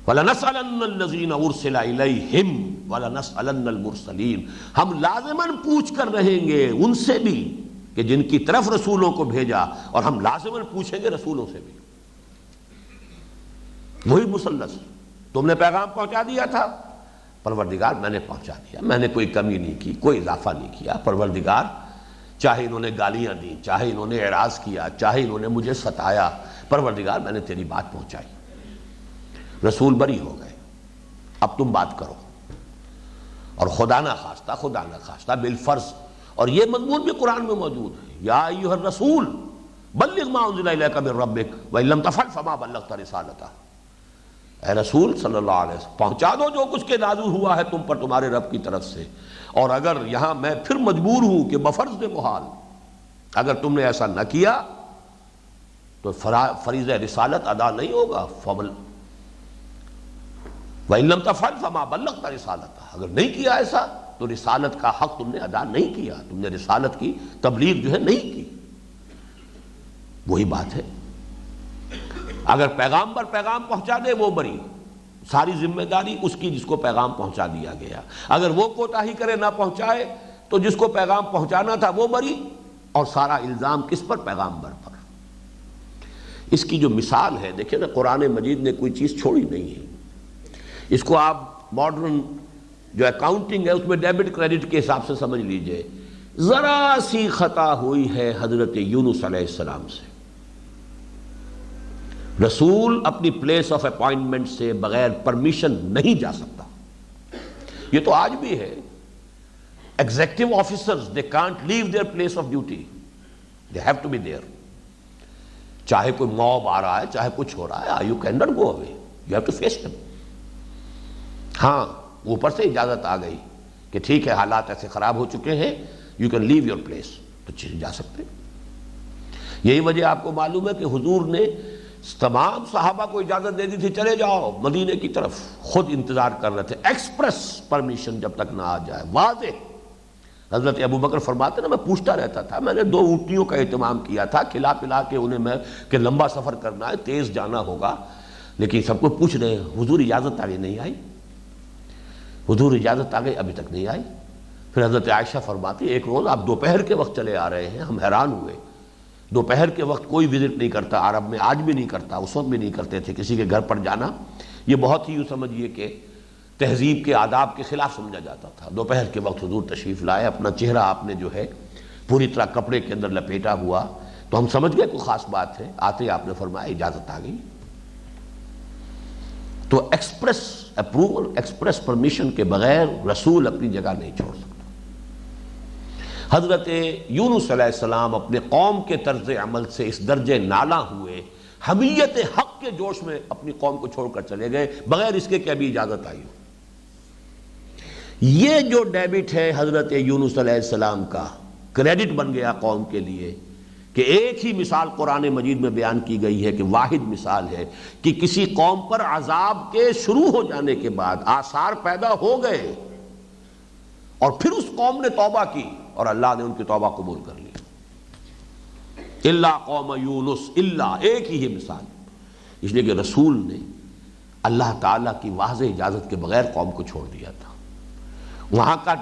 وَلَنَسْأَلَنَّ الَّذِينَ أُرْسِلَ إِلَيْهِمْ وَلَنَسْأَلَنَّ الْمُرْسَلِينَ. ہم لازماً پوچھ کر رہیں گے ان سے بھی کہ جن کی طرف رسولوں کو بھیجا، اور ہم لازماً پوچھیں گے رسولوں سے بھی. وہی مثلث، تم نے پیغام پہنچا دیا تھا، پروردگار میں نے پہنچا دیا، میں نے کوئی کمی نہیں کی، کوئی اضافہ نہیں کیا. پروردگار چاہے انہوں نے گالیاں دیں، چاہے انہوں نے اعراض کیا، چاہے انہوں نے مجھے ستایا، پروردگار میں نے تیری بات پہنچائی. رسول بری ہو گئے، اب تم بات کرو. اور خدا نہ خواستہ بالفرض، اور یہ مضمون بھی قرآن میں موجود ہے، یا ایھا الرسول بلغ ما انزل الیک من ربک وان لم تفعل فما بلغت رسالتہ. اے رسول صلی اللہ علیہ وسلم، پہنچا دو جو کچھ کے نازل ہوا ہے تم پر تمہارے رب کی طرف سے. اور اگر یہاں میں پھر مجبور ہوں کہ بفرض محال، اگر تم نے ایسا نہ کیا تو فریضہ رسالت ادا نہیں ہوگا. وَإِن لَمْ تَفْعَلْ فَمَا بَلَّغْتَ رِسَالَتَهُ. اگر نہیں کیا ایسا تو رسالت کا حق تم نے ادا نہیں کیا، تم نے رسالت کی تبلیغ جو ہے نہیں کی. وہی بات ہے، اگر پیغام پر پیغام پہنچا دے وہ بری، ساری ذمہ داری اس کی جس کو پیغام پہنچا دیا گیا. اگر وہ کوتاہی کرے نہ پہنچائے تو جس کو پیغام پہنچانا تھا وہ بری، اور سارا الزام کس پر؟ پیغامبر پر. اس کی جو مثال ہے دیکھیں نا، قرآن مجید نے کوئی چیز چھوڑی نہیں ہے. اس کو آپ ماڈرن جو اکاؤنٹنگ ہے اس میں ڈیبٹ کریڈٹ کے حساب سے سمجھ لیجئے. ذرا سی خطا ہوئی ہے حضرت یونس علیہ السلام سے، رسول اپنی پلیس آف اپوائنٹمنٹ سے بغیر پرمیشن نہیں جا سکتا. یہ تو آج بھی ہے. Executive officers they can't leave their place of duty, they have to be there. چاہے کوئی موب آ رہا ہے، چاہے کچھ ہو رہا ہے، you can not go away, you have to face them. ہاں اوپر سے اجازت آ گئی کہ ٹھیک ہے حالات ایسے خراب ہو چکے ہیں، you can leave your place, تو جا سکتے. یہی وجہ آپ کو معلوم ہے کہ حضور نے تمام صحابہ کو اجازت دے دی تھی چلے جاؤ مدینے کی طرف، خود انتظار کر رہے تھے ایکسپریس پرمیشن جب تک نہ آ جائے واضح. حضرت ابو بکر فرماتے نا، میں پوچھتا رہتا تھا، میں نے 2 اونٹنیوں کا اہتمام کیا تھا، کھلا پلا کے انہیں میں کہ لمبا سفر کرنا ہے، تیز جانا ہوگا، لیکن سب کو پوچھ رہے ہیں حضور اجازت آگے نہیں آئی، حضور اجازت آگے ابھی تک نہیں آئی. پھر حضرت عائشہ فرماتی ایک روز آپ دوپہر کے وقت چلے آ رہے ہیں، ہم حیران ہوئے. دوپہر کے وقت کوئی وزٹ نہیں کرتا عرب میں، آج بھی نہیں کرتا، اس وقت بھی نہیں کرتے تھے کسی کے گھر پر جانا. یہ بہت ہی یوں سمجھیے کہ تہذیب کے آداب کے خلاف سمجھا جاتا تھا. دوپہر کے وقت حضور تشریف لائے، اپنا چہرہ آپ نے جو ہے پوری طرح کپڑے کے اندر لپیٹا ہوا، تو ہم سمجھ گئے کوئی خاص بات ہے. آتے آپ نے فرمایا اجازت آ گئی. تو ایکسپریس اپروول، ایکسپریس پرمیشن کے بغیر رسول اپنی جگہ نہیں چھوڑ سکتا. حضرت یونس علیہ السلام اپنے قوم کے طرز عمل سے اس درجے نالاں ہوئے، حمیت حق کے جوش میں اپنی قوم کو چھوڑ کر چلے گئے بغیر اس کے کہ ابھی اجازت آئی ہو. یہ جو ڈیبٹ ہے حضرت یونس علیہ السلام کا، کریڈٹ بن گیا قوم کے لیے کہ ایک ہی مثال قرآن مجید میں بیان کی گئی ہے کہ واحد مثال ہے کہ کسی قوم پر عذاب کے شروع ہو جانے کے بعد آثار پیدا ہو گئے اور پھر اس قوم نے توبہ کی اور اللہ نے ان کی توبہ قبول کر لی. الا قوم یونس، الا ایک ہی مثال، اس لیے کہ رسول نے اللہ تعالیٰ کی واضح اجازت کے بغیر قوم کو چھوڑ دیا تھا. وہاں کا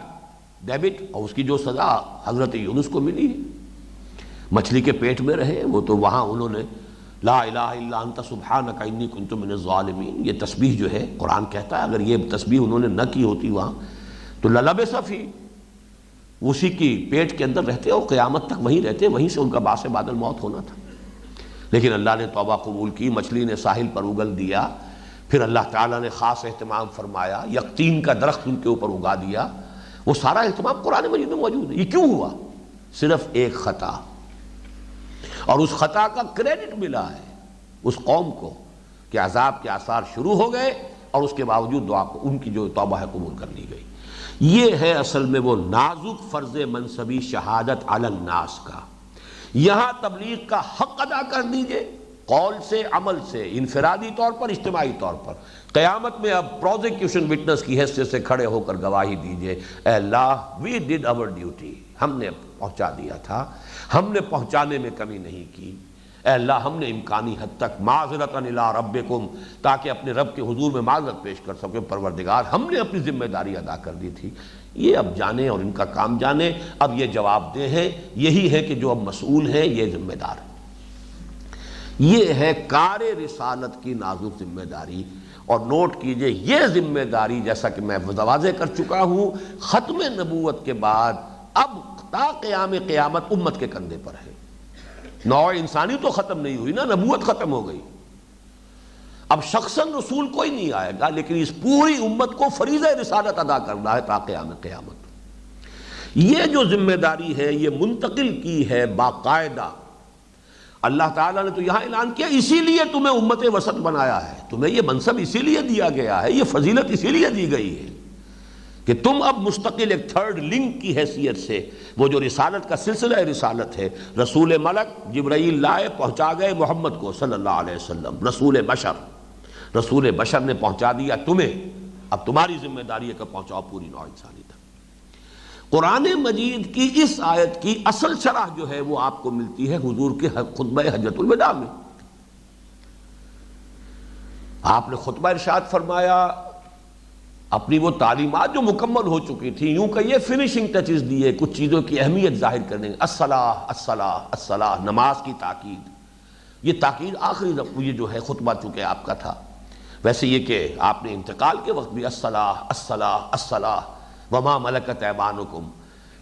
ڈیبٹ اور اس کی جو سزا حضرت یونس کو ملی ہے، مچھلی کے پیٹ میں رہے وہ تو وہاں انہوں نے لا الہ الا انت سبحانک انی کنت من الظالمین، یہ تسبیح جو ہے قرآن کہتا ہے اگر یہ تسبیح انہوں نے نہ کی ہوتی وہاں تو للبث فی، اسی کی پیٹ کے اندر رہتے اور قیامت تک وہیں رہتے، وہیں سے ان کا باعث بعد الموت ہونا تھا. لیکن اللہ نے توبہ قبول کی، مچھلی نے ساحل پر اگل دیا، پھر اللہ تعالیٰ نے خاص اہتمام فرمایا، یقطین کا درخت ان کے اوپر اگا دیا. وہ سارا اہتمام قرآن مجید میں موجود ہے. یہ کیوں ہوا؟ صرف ایک خطا، اور اس خطا کا کریڈٹ ملا ہے اس قوم کو کہ عذاب کے آثار شروع ہو گئے اور اس کے باوجود دعا کو ان کی جو توبہ ہے قبول کر لی گئی. یہ ہے اصل میں وہ نازک فرض منصبی شہادت علی الناس کا. یہاں تبلیغ کا حق ادا کر دیجئے قول سے، عمل سے، انفرادی طور پر، اجتماعی طور پر۔ قیامت میں اب پروزیکیوشن وٹنس کی حیثیت سے کھڑے ہو کر گواہی دیجئے، اے اللہ وی ڈیڈ آور ڈیوٹی، ہم نے پہنچا دیا تھا، ہم نے پہنچانے میں کمی نہیں کی، اے اللہ ہم نے امکانی حد تک معذرتاً الی ربکم، تاکہ اپنے رب کے حضور میں معذرت پیش کر سکے، پروردگار ہم نے اپنی ذمہ داری ادا کر دی تھی۔ یہ اب جانیں اور ان کا کام جانیں، اب یہ جواب دہ ہیں، یہی ہے کہ جو اب مسئول ہیں یہ ذمہ دار ہیں۔ یہ ہے کار رسالت کی نازک ذمہ داری۔ اور نوٹ کیجئے یہ ذمہ داری، جیسا کہ میں واضح کر چکا ہوں، ختم نبوت کے بعد اب تا قیام قیامت امت کے کندھے پر ہے۔ نوع انسانی تو ختم نہیں ہوئی نا، نبوت ختم ہو گئی، اب شخصاً رسول کوئی نہیں آئے گا، لیکن اس پوری امت کو فریضہ رسالت ادا کرنا ہے تا قیام قیامت۔ یہ جو ذمہ داری ہے یہ منتقل کی ہے باقاعدہ۔ اللہ تعالیٰ نے تو یہاں اعلان کیا اسی لیے تمہیں امت وسط بنایا ہے، تمہیں یہ منصب اسی لیے دیا گیا ہے، یہ فضیلت اسی لیے دی گئی ہے کہ تم اب مستقل ایک تھرڈ لنک کی حیثیت سے، وہ جو رسالت کا سلسلہ رسالت ہے، رسول ملک جبرائیل لائے، پہنچا گئے محمد کو صلی اللہ علیہ وسلم، رسول بشر نے پہنچا دیا تمہیں، اب تمہاری ذمہ داری ہے کہ پہنچاؤ پوری نوع انسانی تک۔ قرآن مجید کی اس آیت کی اصل شرح جو ہے وہ آپ کو ملتی ہے حضور کے خطبہ حجۃ الوداع میں۔ آپ نے خطبہ ارشاد فرمایا، اپنی وہ تعلیمات جو مکمل ہو چکی تھی، یوں کہ یہ فنیشنگ ٹچز دیے کچھ چیزوں کی اہمیت ظاہر کرنے، الصلاۃ الصلاۃ الصلاۃ، نماز کی تاکید۔ یہ تاکید آخری یہ جو ہے خطبہ چونکہ آپ کا تھا، ویسے یہ کہ آپ نے انتقال کے وقت بھی الصلاۃ الصلاۃ الصلاۃ وما ملکت ایمانکم،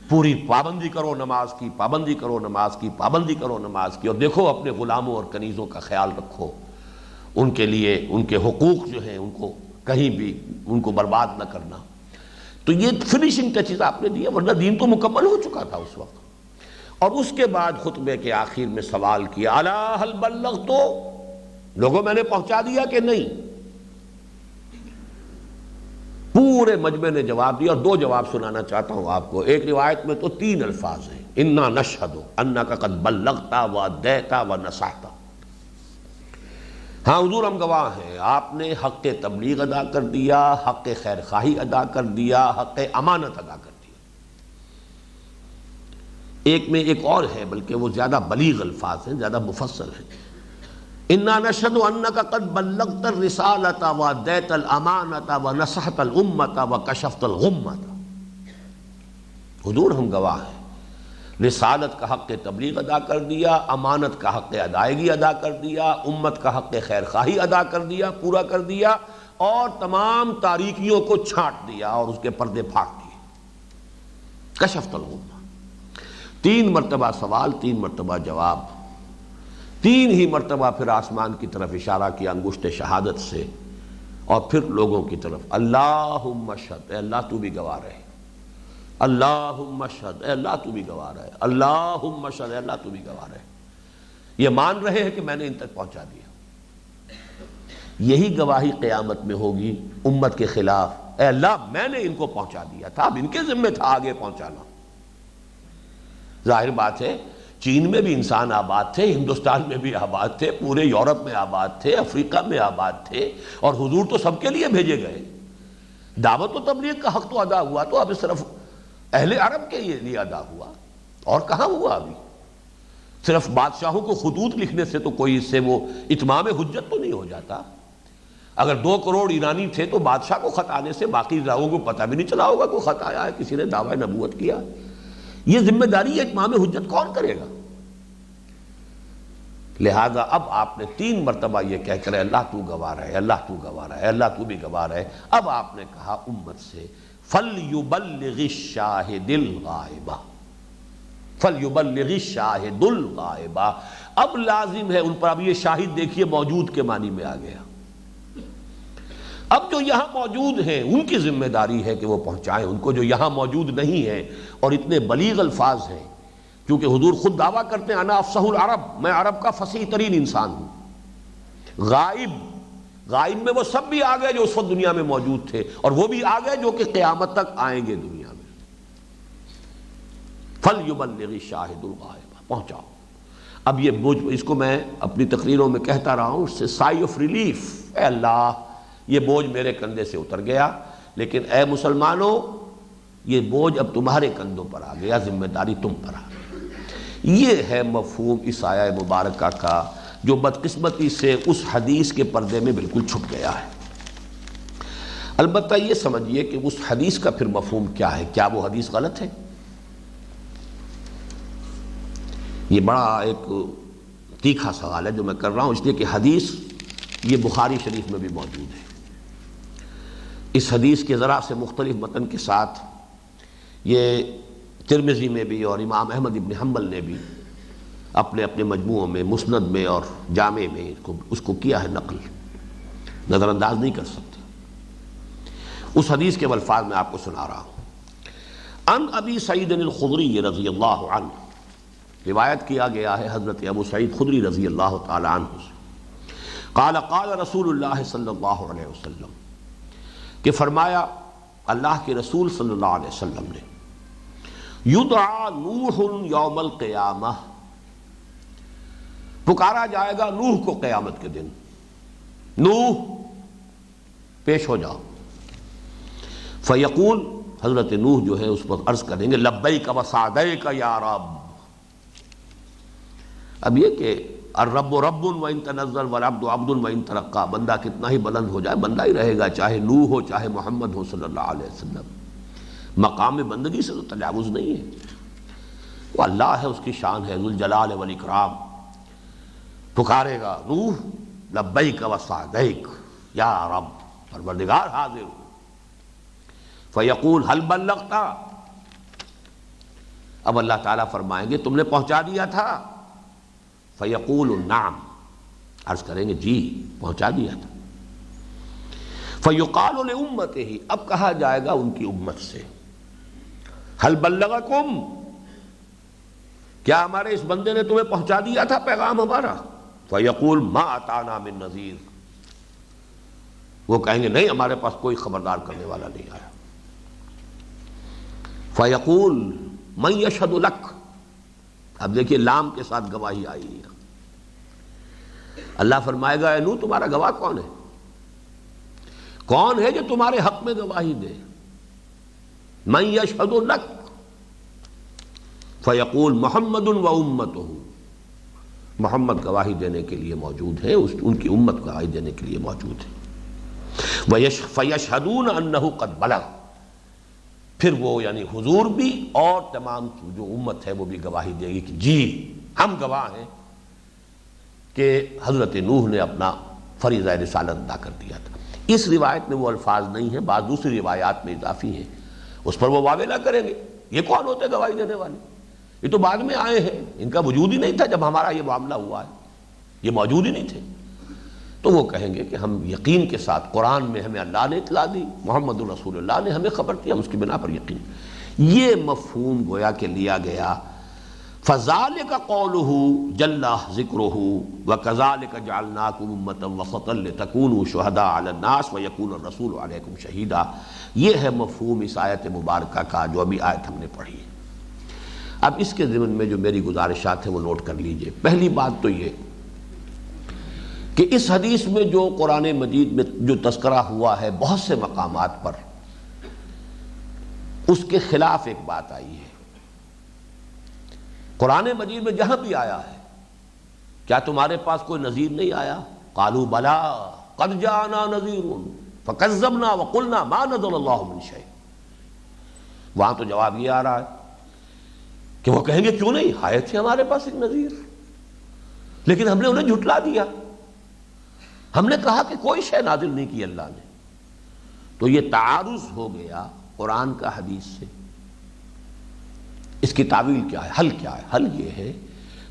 پوری پابندی کرو نماز کی، پابندی کرو نماز کی، پابندی کرو نماز کی، اور دیکھو اپنے غلاموں اور کنیزوں کا خیال رکھو، ان کے لیے ان کے حقوق جو ہیں ان کو کہیں بھی ان کو برباد نہ کرنا۔ تو یہ فنیشنگ ٹچز آپ نے دیے، ورنہ دین تو مکمل ہو چکا تھا اس وقت۔ اور اس کے بعد خطبے کے آخر میں سوال کیا، الا هل بلغت، لوگوں میں نے پہنچا دیا کہ نہیں؟ پورے مجمع نے جواب دیا، اور دو جواب سنانا چاہتا ہوں آپ کو۔ ایک روایت میں تو 3 الفاظ ہیں، انا نشہد انک قد بلغت وادیت ونصحت، ہاں حضور ہم گواہ ہیں آپ نے حق تبلیغ ادا کر دیا، حق خیر خواہی ادا کر دیا، حق امانت ادا کر دیا۔ ایک میں ایک اور ہے، بلکہ وہ زیادہ بلیغ الفاظ ہیں، زیادہ مفصل ہیں، انا نشہد انک قد بلغت الرسالۃ وادیت الامانۃ ونصحت الامۃ وکشفت الغمۃ، حضور ہم گواہ ہیں رسالت کا حق تبلیغ ادا کر دیا، امانت کا حق ادائیگی ادا کر دیا، امت کا حق خیر خواہی ادا کر دیا، پورا کر دیا، اور تمام تاریکیوں کو چھانٹ دیا اور اس کے پردے پھاڑ دیے۔ کشفت الغمہ، 3 مرتبہ سوال، 3 مرتبہ جواب، 3 ہی مرتبہ پھر آسمان کی طرف اشارہ کیا انگشت شہادت سے، اور پھر لوگوں کی طرف، اللہم اشہد، اے اللہ تو بھی گواہ رہے، اللہم اشہد، اے اللہ تو بھی گواہ رہے، اللہم اشہد، اے اللہ تو بھی گواہ رہے۔ یہ مان رہے ہیں کہ میں نے ان تک پہنچا دیا۔ یہی گواہی قیامت میں ہوگی امت کے خلاف، اے اللہ میں نے ان کو پہنچا دیا تھا، اب ان کے ذمہ تھا آگے پہنچانا۔ ظاہر بات ہے چین میں بھی انسان آباد تھے، ہندوستان میں بھی آباد تھے، پورے یورپ میں آباد تھے، افریقہ میں آباد تھے، اور حضور تو سب کے لیے بھیجے گئے۔ دعوت و تبلیغ کا حق تو ادا ہوا، تو اب صرف اہل عرب کے لیے ادا ہوا، اور کہاں ہوا ابھی؟ صرف بادشاہوں کو خطوط لکھنے سے تو کوئی اس سے وہ اتمام حجت تو نہیں ہو جاتا۔ اگر 2 کروڑ ایرانی تھے تو بادشاہ کو خط آنے سے باقی لوگوں کو پتہ بھی نہیں چلا ہوگا کوئی خط آیا ہے، کسی نے دعویٰ نبوت کیا۔ یہ ذمہ داری اتمام حجت کون کرے گا؟ لہذا اب آپ نے 3 مرتبہ یہ کہہ کر اللہ تو گواہ رہے، اللہ تو گواہ رہے، اللہ تو بھی گواہ رہے، اب آپ نے کہا امت سے فَلْيُبَلِّغِ الشَّاهِدِ الْغَائِبَ، فَلْيُبَلِّغِ الشَّاهِدُ الْغَائِبَ، اب لازم ہے ان پر، اب یہ شاہد دیکھیے موجود کے معنی میں آ گیا، اب جو یہاں موجود ہیں ان کی ذمہ داری ہے کہ وہ پہنچائیں ان کو، جو یہاں موجود نہیں ہیں، اور اتنے بلیغ الفاظ ہیں، کیونکہ حضور خود دعویٰ کرتے ہیں انا افصح العرب، میں عرب کا فصیح ترین انسان ہوں۔ غائب میں وہ سب بھی آ گئے جو اس وقت دنیا میں موجود تھے، اور وہ بھی آ گئے جو کہ قیامت تک آئیں گے دنیا میں۔ فَلْيُبَلِّغِ الشَّاهِدُ الْغَائِبَ، پہنچاؤ۔ اب یہ بوجھ، اس کو میں اپنی تقریروں میں کہتا رہا ہوں، اس سے سائی آف ریلیف، اے اللہ یہ بوجھ میرے کندھے سے اتر گیا، لیکن اے مسلمانوں یہ بوجھ اب تمہارے کندھوں پر آ گیا، ذمہ داری تم پر آ گئی۔ یہ ہے مفہوم اس آیہ مبارکہ کا جو بدقسمتی سے اس حدیث کے پردے میں بالکل چھپ گیا ہے۔ البتہ یہ سمجھیے کہ اس حدیث کا پھر مفہوم کیا ہے، کیا وہ حدیث غلط ہے؟ یہ بڑا ایک تیکھا سوال ہے جو میں کر رہا ہوں، اس لیے کہ حدیث یہ بخاری شریف میں بھی موجود ہے۔ اس حدیث کے ذرا سے مختلف متن کے ساتھ یہ ترمذی میں بھی اور امام احمد ابن حنبل نے بھی اپنے اپنے مجموعوں میں، مسند میں اور جامع میں اس کو کیا ہے نقل، نظر انداز نہیں کر سکتے۔ اس حدیث کے الفاظ میں آپ کو سنا رہا ہوں۔ ان ابی سعید الخدری رضی اللہ عنہ، روایت کیا گیا ہے حضرت ابو سعید خدری رضی اللہ تعالی عنہ سے، قال قال رسول اللہ صلی اللہ علیہ وسلم، کہ فرمایا اللہ کے رسول صلی اللہ علیہ وسلم نے، یدعا نوح یوم القیامہ، پکارا جائے گا نوح کو قیامت کے دن، نوح پیش ہو جاؤ، فیقول، حضرت نوح جو ہے اس پر عرض کریں گے لبیک و سعدیک یا رب۔ اب یہ کہ الرب رب وان تنزل والعبد عبد وان ترقى، بندہ کتنا ہی بلند ہو جائے بندہ ہی رہے گا، چاہے نوح ہو چاہے محمد ہو صلی اللہ علیہ وسلم، مقام بندگی سے تو تجاوز نہیں ہے، وہ اللہ ہے، اس کی شان ہے، ذو الجلال والاکرام۔ پکارے گا نوح لبیک و سعدیک یا رب، پروردگار حاضر ہوں، فیقول هل بلغت، اب اللہ تعالیٰ فرمائیں گے تم نے پہنچا دیا تھا، فیقول نعم، عرض کریں گے جی پہنچا دیا تھا، فیقال لامتہ، اب کہا جائے گا ان کی امت سے، هل بلغکم، کیا ہمارے اس بندے نے تمہیں پہنچا دیا تھا پیغام ہمارا؟ فیقول ما اتانا من نذیر، وہ کہیں گے نہیں ہمارے پاس کوئی خبردار کرنے والا نہیں آیا۔ فیقول من یشہد لک، اب دیکھیے لام کے ساتھ گواہی آئی ہے، اللہ فرمائے گا اے نوح تمہارا گواہ کون ہے، کون ہے جو تمہارے حق میں گواہی دے؟ من یشہد لک، فیقول محمد و امتہ، محمد گواہی دینے کے لیے موجود ہے، ان کی امت گواہی دینے کے لیے موجود ہے۔ فیشہدون انہ قد بلغ، پھر وہ یعنی حضور بھی اور تمام جو امت ہے وہ بھی گواہی دے گی کہ جی ہم گواہ ہیں کہ حضرت نوح نے اپنا فریضہ رسالت ادا کر دیا تھا۔ اس روایت میں وہ الفاظ نہیں ہیں، بعض دوسری روایات میں اضافی ہیں، اس پر وہ واویلا نہ کریں گے، یہ کون ہوتے گواہی دینے والے، یہ تو بعد میں آئے ہیں، ان کا وجود ہی نہیں تھا جب ہمارا یہ معاملہ ہوا ہے، یہ موجود ہی نہیں تھے۔ تو وہ کہیں گے کہ ہم یقین کے ساتھ، قرآن میں ہمیں اللہ نے اطلاع دی، محمد رسول اللہ نے ہمیں خبر دی، ہم اس کی بنا پر یقین۔ یہ مفہوم گویا کہ لیا گیا، فَذَلِكَ قَوْلُهُ جَلَّ ذِكْرُهُ وَكَذَلِكَ جَعَلْنَاكُمْ أُمَّةً وَسَطًا لِتَكُونُوا شُهَدَاءَ عَلَى النَّاسِ وَيَكُونَ الرَّسُولُ عَلَيْكُمْ شَهِيدًا۔ یہ ہے مفہوم اس آیت مبارکہ کا جو ابھی آیت ہم نے پڑھی ہے۔ اب اس کے ضمن میں جو میری گزارشات ہیں وہ نوٹ کر لیجئے۔ پہلی بات تو یہ کہ اس حدیث میں جو قرآن مجید میں جو تذکرہ ہوا ہے بہت سے مقامات پر، اس کے خلاف ایک بات آئی ہے۔ قرآن مجید میں جہاں بھی آیا ہے، کیا تمہارے پاس کوئی نذیر نہیں آیا؟ قالوا بلا قد جاءنا نذیر فکذبنا وقلنا ما نزل اللہ من شیء، وہاں تو جواب یہ آ رہا ہے کہ وہ کہیں گے کیوں نہیں، آئے تھے ہمارے پاس ایک نذیر، لیکن ہم نے انہیں جھٹلا دیا، ہم نے کہا کہ کوئی شے نازل نہیں کی اللہ نے۔ تو یہ تعارض ہو گیا قرآن کا حدیث سے۔ اس کی تعویل کیا ہے، حل کیا ہے؟ حل یہ ہے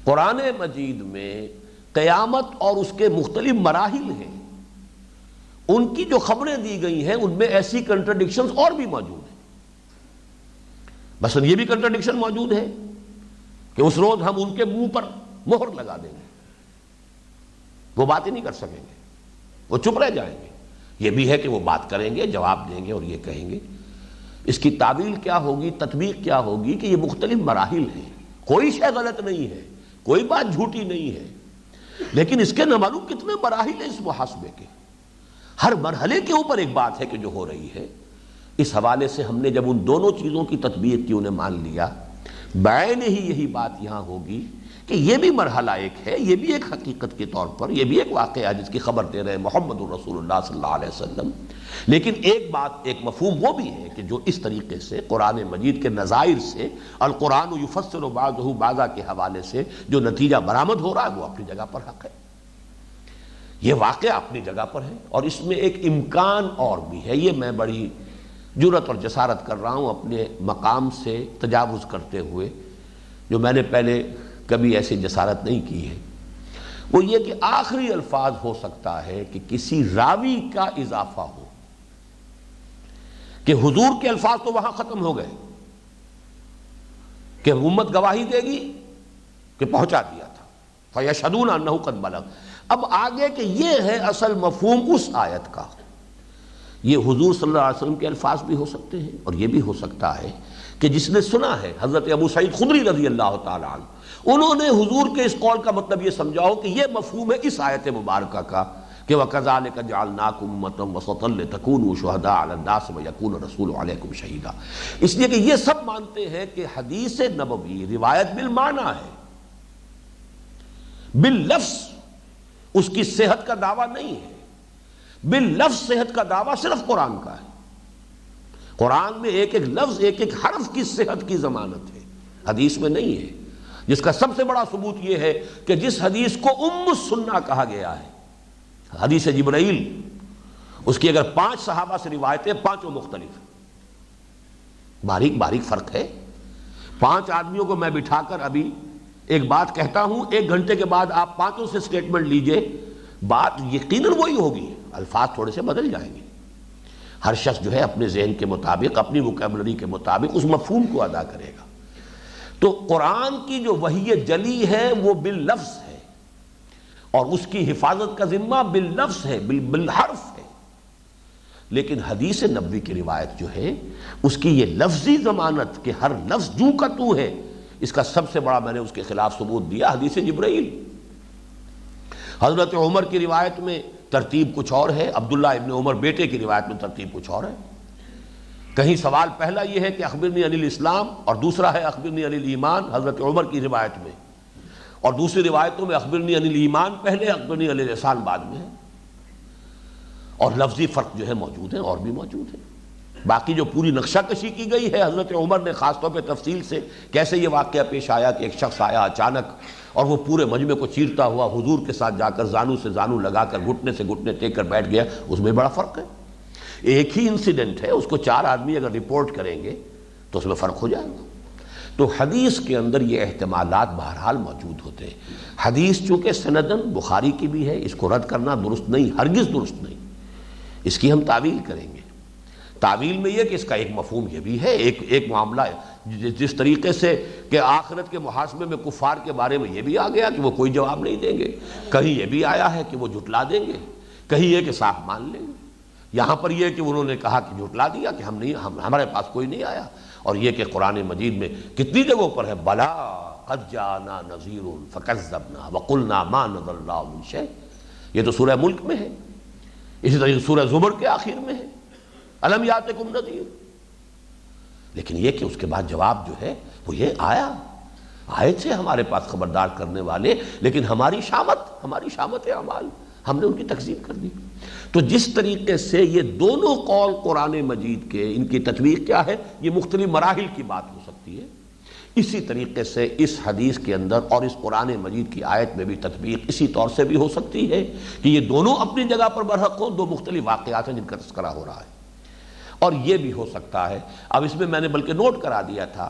قرآن مجید میں قیامت اور اس کے مختلف مراحل ہیں، ان کی جو خبریں دی گئی ہیں ان میں ایسی کنٹرڈکشنز اور بھی موجود ہیں۔ مثلا یہ بھی کنٹرڈکشن موجود ہے کہ اس روز ہم ان کے منہ پر مہر لگا دیں گے، وہ بات ہی نہیں کر سکیں گے، وہ چپ رہ جائیں گے۔ یہ بھی ہے کہ وہ بات کریں گے، جواب دیں گے اور یہ کہیں گے۔ اس کی تعویل کیا ہوگی، تطبیق کیا ہوگی کہ یہ مختلف مراحل ہیں، کوئی شے غلط نہیں ہے، کوئی بات جھوٹی نہیں ہے، لیکن اس کے نہ معلوم کتنے مراحل ہیں اس محاسبے کے، ہر مرحلے کے اوپر ایک بات ہے کہ جو ہو رہی ہے۔ اس حوالے سے ہم نے جب ان دونوں چیزوں کی تطبیق کی، انہیں مان لیا، بعین ہی یہی بات یہاں ہوگی کہ یہ بھی مرحلہ ایک ہے، یہ بھی ایک حقیقت کے طور پر، یہ بھی ایک واقعہ ہے جس کی خبر دے رہے محمد الرسول اللہ صلی اللہ علیہ وسلم، لیکن ایک بات، ایک مفہوم وہ بھی ہے کہ جو اس طریقے سے قرآن مجید کے نظائر سے القرآن یفسر بعضہ بعضا کے حوالے سے جو نتیجہ برآمد ہو رہا ہے وہ اپنی جگہ پر حق ہے، یہ واقعہ اپنی جگہ پر ہے، اور اس میں ایک امکان اور بھی ہے۔ یہ میں بڑی جرأت اور جسارت کر رہا ہوں اپنے مقام سے تجاوز کرتے ہوئے، جو میں نے پہلے کبھی ایسی جسارت نہیں کی ہے، وہ یہ کہ آخری الفاظ ہو سکتا ہے کہ کسی راوی کا اضافہ ہو، کہ حضور کے الفاظ تو وہاں ختم ہو گئے کہ امت گواہی دے گی کہ پہنچا دیا تھا، فَيَشْهَدُونَ أَنَّهُ قَدْ بَلَغَ۔ اب آگے کہ یہ ہے اصل مفہوم اس آیت کا، یہ حضور صلی اللہ علیہ وسلم کے الفاظ بھی ہو سکتے ہیں، اور یہ بھی ہو سکتا ہے کہ جس نے سنا ہے، حضرت ابو سعید خدری رضی اللہ تعالی عنہ، انہوں نے حضور کے اس قول کا مطلب یہ سمجھا ہو کہ یہ مفہوم ہے اس آیت مبارکہ کا کہ وَكَذَلِكَ جَعَلْنَاكُمْ أُمَّةً وَسَطًا لِتَكُونُوا شُهَدَاءَ عَلَى النَّاسِ وَيَكُونَ الرَّسُولُ عَلَيْكُمْ شَهِيدًا۔ اس لیے کہ یہ سب مانتے ہیں کہ حدیث نبوی روایت بالمعنی ہے، باللفظ اس کی صحت کا دعویٰ نہیں ہے، باللفظ صحت کا دعویٰ صرف قرآن کا ہے، قرآن میں ایک ایک لفظ، ایک ایک حرف کی صحت کی ضمانت ہے، حدیث میں نہیں ہے، جس کا سب سے بڑا ثبوت یہ ہے کہ جس حدیث کو ام السنہ کہا گیا ہے، حدیث جبرائیل، اس کی اگر 5 صحابہ سے روایتیں، 5 مختلف، باریک باریک فرق ہے۔ 5 آدمیوں کو میں بٹھا کر ابھی ایک بات کہتا ہوں، 1 گھنٹے کے بعد آپ 5 سے سٹیٹمنٹ لیجئے، بات یقیناً وہی ہوگی، الفاظ تھوڑے سے بدل جائیں گے، ہر شخص جو ہے اپنے ذہن کے مطابق، اپنی وکیبلری کے مطابق اس مفہوم کو ادا کرے گا۔ تو قرآن کی جو وحی جلی ہے وہ باللفظ ہے، اور اس کی حفاظت کا ذمہ باللفظ ہے، بالحرف ہے، لیکن حدیث نبوی کی روایت جو ہے اس کی یہ لفظی ضمانت کہ ہر لفظ جو کا تو ہے، اس کا سب سے بڑا میں نے اس کے خلاف ثبوت دیا حدیث جبرائیل۔ حضرت عمر کی روایت میں ترتیب کچھ اور ہے، عبداللہ ابن عمر بیٹے کی روایت میں ترتیب کچھ اور ہے، کہیں سوال پہلا یہ ہے کہ اخبرنی عن الاسلام، اور دوسرا ہے اخبرنی عن الایمان حضرت عمر کی روایت میں، اور دوسری روایتوں میں اخبرنی عن الایمان پہلے، اخبرنی عن الاحسان بعد میں ہے، اور لفظی فرق جو ہے موجود ہے، اور بھی موجود ہے۔ باقی جو پوری نقشہ کشی کی گئی ہے حضرت عمر نے خاص طور پہ تفصیل سے، کیسے یہ واقعہ پیش آیا کہ ایک شخص آیا اچانک اور وہ پورے مجمع کو چیرتا ہوا حضور کے ساتھ جا کر زانو سے زانو لگا کر گھٹنے سے گھٹنے ٹیک کر بیٹھ گیا، اس میں بڑا فرق ہے۔ ایک ہی انسیڈنٹ ہے، اس کو 4 آدمی اگر رپورٹ کریں گے تو اس میں فرق ہو جائے گا۔ تو حدیث کے اندر یہ احتمالات بہرحال موجود ہوتے ہیں۔ حدیث چونکہ سندن بخاری کی بھی ہے، اس کو رد کرنا درست نہیں، ہرگز درست نہیں، اس کی ہم تعویل کریں گے۔ تعویل میں یہ کہ اس کا ایک مفہوم یہ بھی ہے، ایک معاملہ ہے جس طریقے سے کہ آخرت کے محاسبے میں کفار کے بارے میں یہ بھی آ گیا کہ وہ کوئی جواب نہیں دیں گے، کہیں یہ بھی آیا ہے کہ وہ جھٹلا دیں گے، کہیں یہ کہ صاف مان لیں گے۔ یہاں پر یہ کہ انہوں نے کہا کہ جھٹلا دیا کہ ہمارے پاس کوئی نہیں آیا، اور یہ کہ قرآن مجید میں کتنی جگہوں پر ہے بلا قد جاءنا نذیر فکذبنا وقلنا ما نزل اللہ من شیء، یہ تو سورہ ملک میں ہے، اسی طرح سورہ زمر کے آخر میں ہے الم یاتکم نذیر، لیکن یہ کہ اس کے بعد جواب جو ہے وہ یہ آئے تھے ہمارے پاس خبردار کرنے والے، لیکن ہماری شامت اعمال ہم نے ان کی تکذیب کر دی۔ تو جس طریقے سے یہ دونوں قول قرآن مجید کے، ان کی تطبیق کیا ہے، یہ مختلف مراحل کی بات ہو سکتی ہے، اسی طریقے سے اس حدیث کے اندر اور اس قرآن مجید کی آیت میں بھی تطبیق اسی طور سے بھی ہو سکتی ہے کہ یہ دونوں اپنی جگہ پر برحق ہوں، 2 مختلف واقعات ہیں جن کا تذکرہ ہو رہا ہے۔ اور یہ بھی ہو سکتا ہے، اب اس میں نے بلکہ نوٹ کرا دیا تھا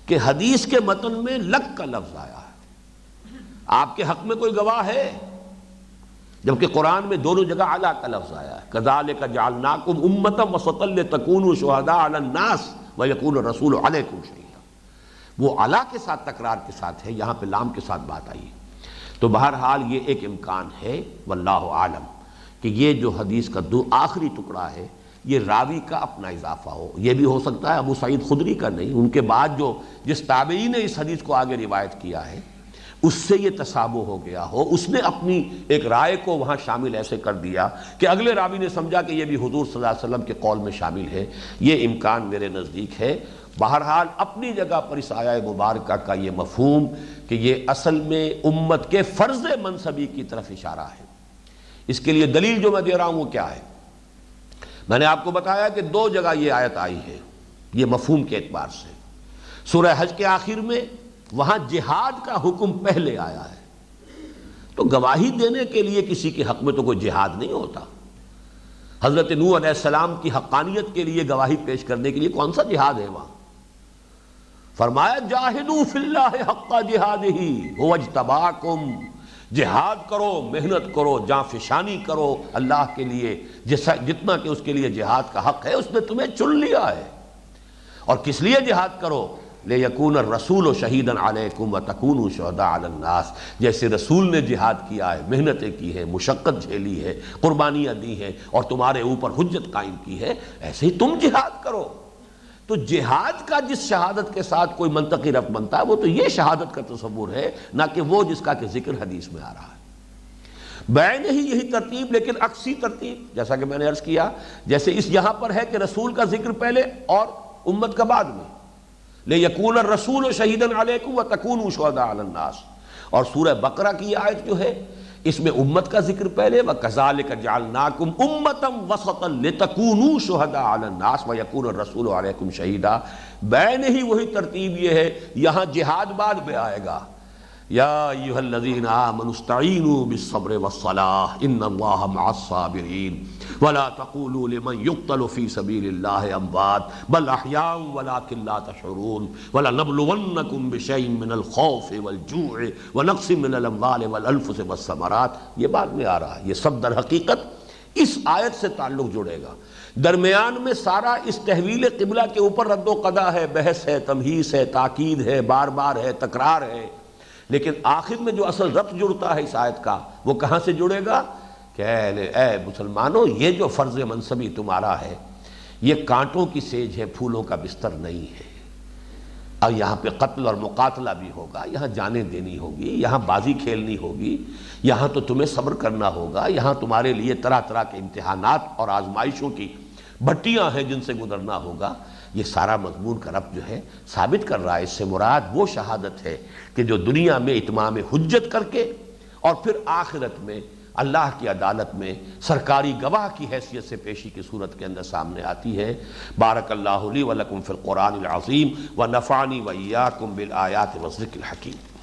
کہ حدیث کے متن میں لک کا لفظ آیا ہے، آپ کے حق میں کوئی گواہ ہے، جبکہ قرآن میں دونوں جگہ علی کا لفظ آیا ہے، کذالک جعلناکم امۃ وسطا لتکونوا شہداء علی الناس ویکون الرسول علیکم شہیدا، وہ علی کے ساتھ تکرار کے ساتھ ہے، یہاں پہ لام کے ساتھ بات آئی ہے۔ تو بہرحال یہ ایک امکان ہے واللہ عالم کہ یہ جو حدیث کا آخری ٹکڑا ہے یہ راوی کا اپنا اضافہ ہو، یہ بھی ہو سکتا ہے ابو سعید خدری کا نہیں، ان کے بعد جس تابعی نے اس حدیث کو آگے روایت کیا ہے اس سے یہ تشابہ ہو گیا ہو، اس نے اپنی ایک رائے کو وہاں شامل ایسے کر دیا کہ اگلے راوی نے سمجھا کہ یہ بھی حضور صلی اللہ علیہ وسلم کے قول میں شامل ہے، یہ امکان میرے نزدیک ہے۔ بہرحال اپنی جگہ پر اس آیہ مبارکہ کا یہ مفہوم کہ یہ اصل میں امت کے فرض منصبی کی طرف اشارہ ہے۔ اس کے لیے دلیل جو میں دے رہا ہوں وہ کیا ہے؟ میں نے آپ کو بتایا کہ 2 جگہ یہ آیت آئی ہے یہ مفہوم کے اعتبار سے۔ سورہ حج کے آخر میں وہاں جہاد کا حکم پہلے آیا ہے، تو گواہی دینے کے لیے کسی کے حق میں تو کوئی جہاد نہیں ہوتا۔ حضرت نوح علیہ السلام کی حقانیت کے لیے گواہی پیش کرنے کے لیے کون سا جہاد ہے وہاں؟ فرمایا جاہدوا فی اللہ حق جہادہ هو اجتباکم، جہاد کرو، محنت کرو، جاں فشانی کرو اللہ کے لیے جتنا کہ اس کے لیے جہاد کا حق ہے، اس نے تمہیں چن لیا ہے۔ اور کس لیے جہاد کرو؟ لِيَكُونَ الرَّسُولُ شَهِيدًا عَلَيْكُمْ وَتَكُونُوا شُهَدَاءَ عَلَى النَّاسِ، جیسے رسول نے جہاد کیا ہے، محنتیں کی ہے، مشقت جھیلی ہے، قربانیاں دی ہیں اور تمہارے اوپر حجت قائم کی ہے، ایسے ہی تم جہاد کرو۔ تو جہاد کا جس شہادت کے ساتھ کوئی منطقی ربط بنتا ہے وہ تو یہ شہادت کا تصور ہے، نہ کہ وہ جس کا کہ ذکر حدیث میں آ رہا ہے۔ بین ہی یہی ترتیب، لیکن عکسی ترتیب، جیسا کہ میں نے عرض کیا، جیسے اس یہاں پر ہے کہ رسول کا ذکر پہلے اور امت کا بعد میں، لِيَكُونَ الرَّسُولُ شَهِيدًا عَلَيْكُمْ وَتَكُونُوا شُهَدَاءَ عَلَى النَّاسِ۔ اور سورہ بقرہ کی آیت جو ہے اس میں امت کا ذکر پہلے، وَكَذَلِكَ جَعَلْنَاكُمْ أُمَّةً وَسَطًا لِتَكُونُوا شُهَدَاءَ عَلَى النَّاسِ وَيَكُونَ الرَّسُولُ عَلَيْكُمْ شَهِيدًا۔ بین ہی وہی ترتیب یہ ہے، یہاں جہاد بعد میں آئے گا۔ یا ایھا الذین آمنوا استعینوا بالصبر والصلاۃ ان اللہ مع الصابرین ولا تقولوا لمن يقتل في سبيل الله اموات بل احیاء ولكن لا تشعرون ولنبلونکم بشیء من الخوف والجوع ونقص من الاموال والانفس والثمرات۔ یہ بعد میں آ رہا ہے، یہ سب در حقیقت اس آیت سے تعلق جڑے گا۔ درمیان میں سارا اس تحویل قبلہ کے اوپر رد و قضا ہے، بحث ہے، تمہیس ہے، تاکید ہے، بار بار ہے، تکرار ہے، لیکن آخر میں جو اصل ربط جڑتا ہے اس آیت کا وہ کہاں سے جڑے گا کہ اے مسلمانوں، یہ جو فرض منصبی تمہارا ہے یہ کانٹوں کی سیج ہے، پھولوں کا بستر نہیں ہے۔ اور یہاں پہ قتل اور مقاتلہ بھی ہوگا، یہاں جانیں دینی ہوگی، یہاں بازی کھیلنی ہوگی، یہاں تو تمہیں صبر کرنا ہوگا، یہاں تمہارے لیے طرح طرح کے امتحانات اور آزمائشوں کی بھٹیاں ہیں جن سے گزرنا ہوگا۔ یہ سارا مضمون کا ربط جو ہے ثابت کر رہا ہے۔ اس سے مراد وہ شہادت ہے کہ جو دنیا میں اتمام حجت کر کے اور پھر آخرت میں اللہ کی عدالت میں سرکاری گواہ کی حیثیت سے پیشی کی صورت کے اندر سامنے آتی ہے۔ بارک اللہ لی و لکم فی القرآن العظیم و نفعنی و ایاکم بالآیات والذکر الحکیم۔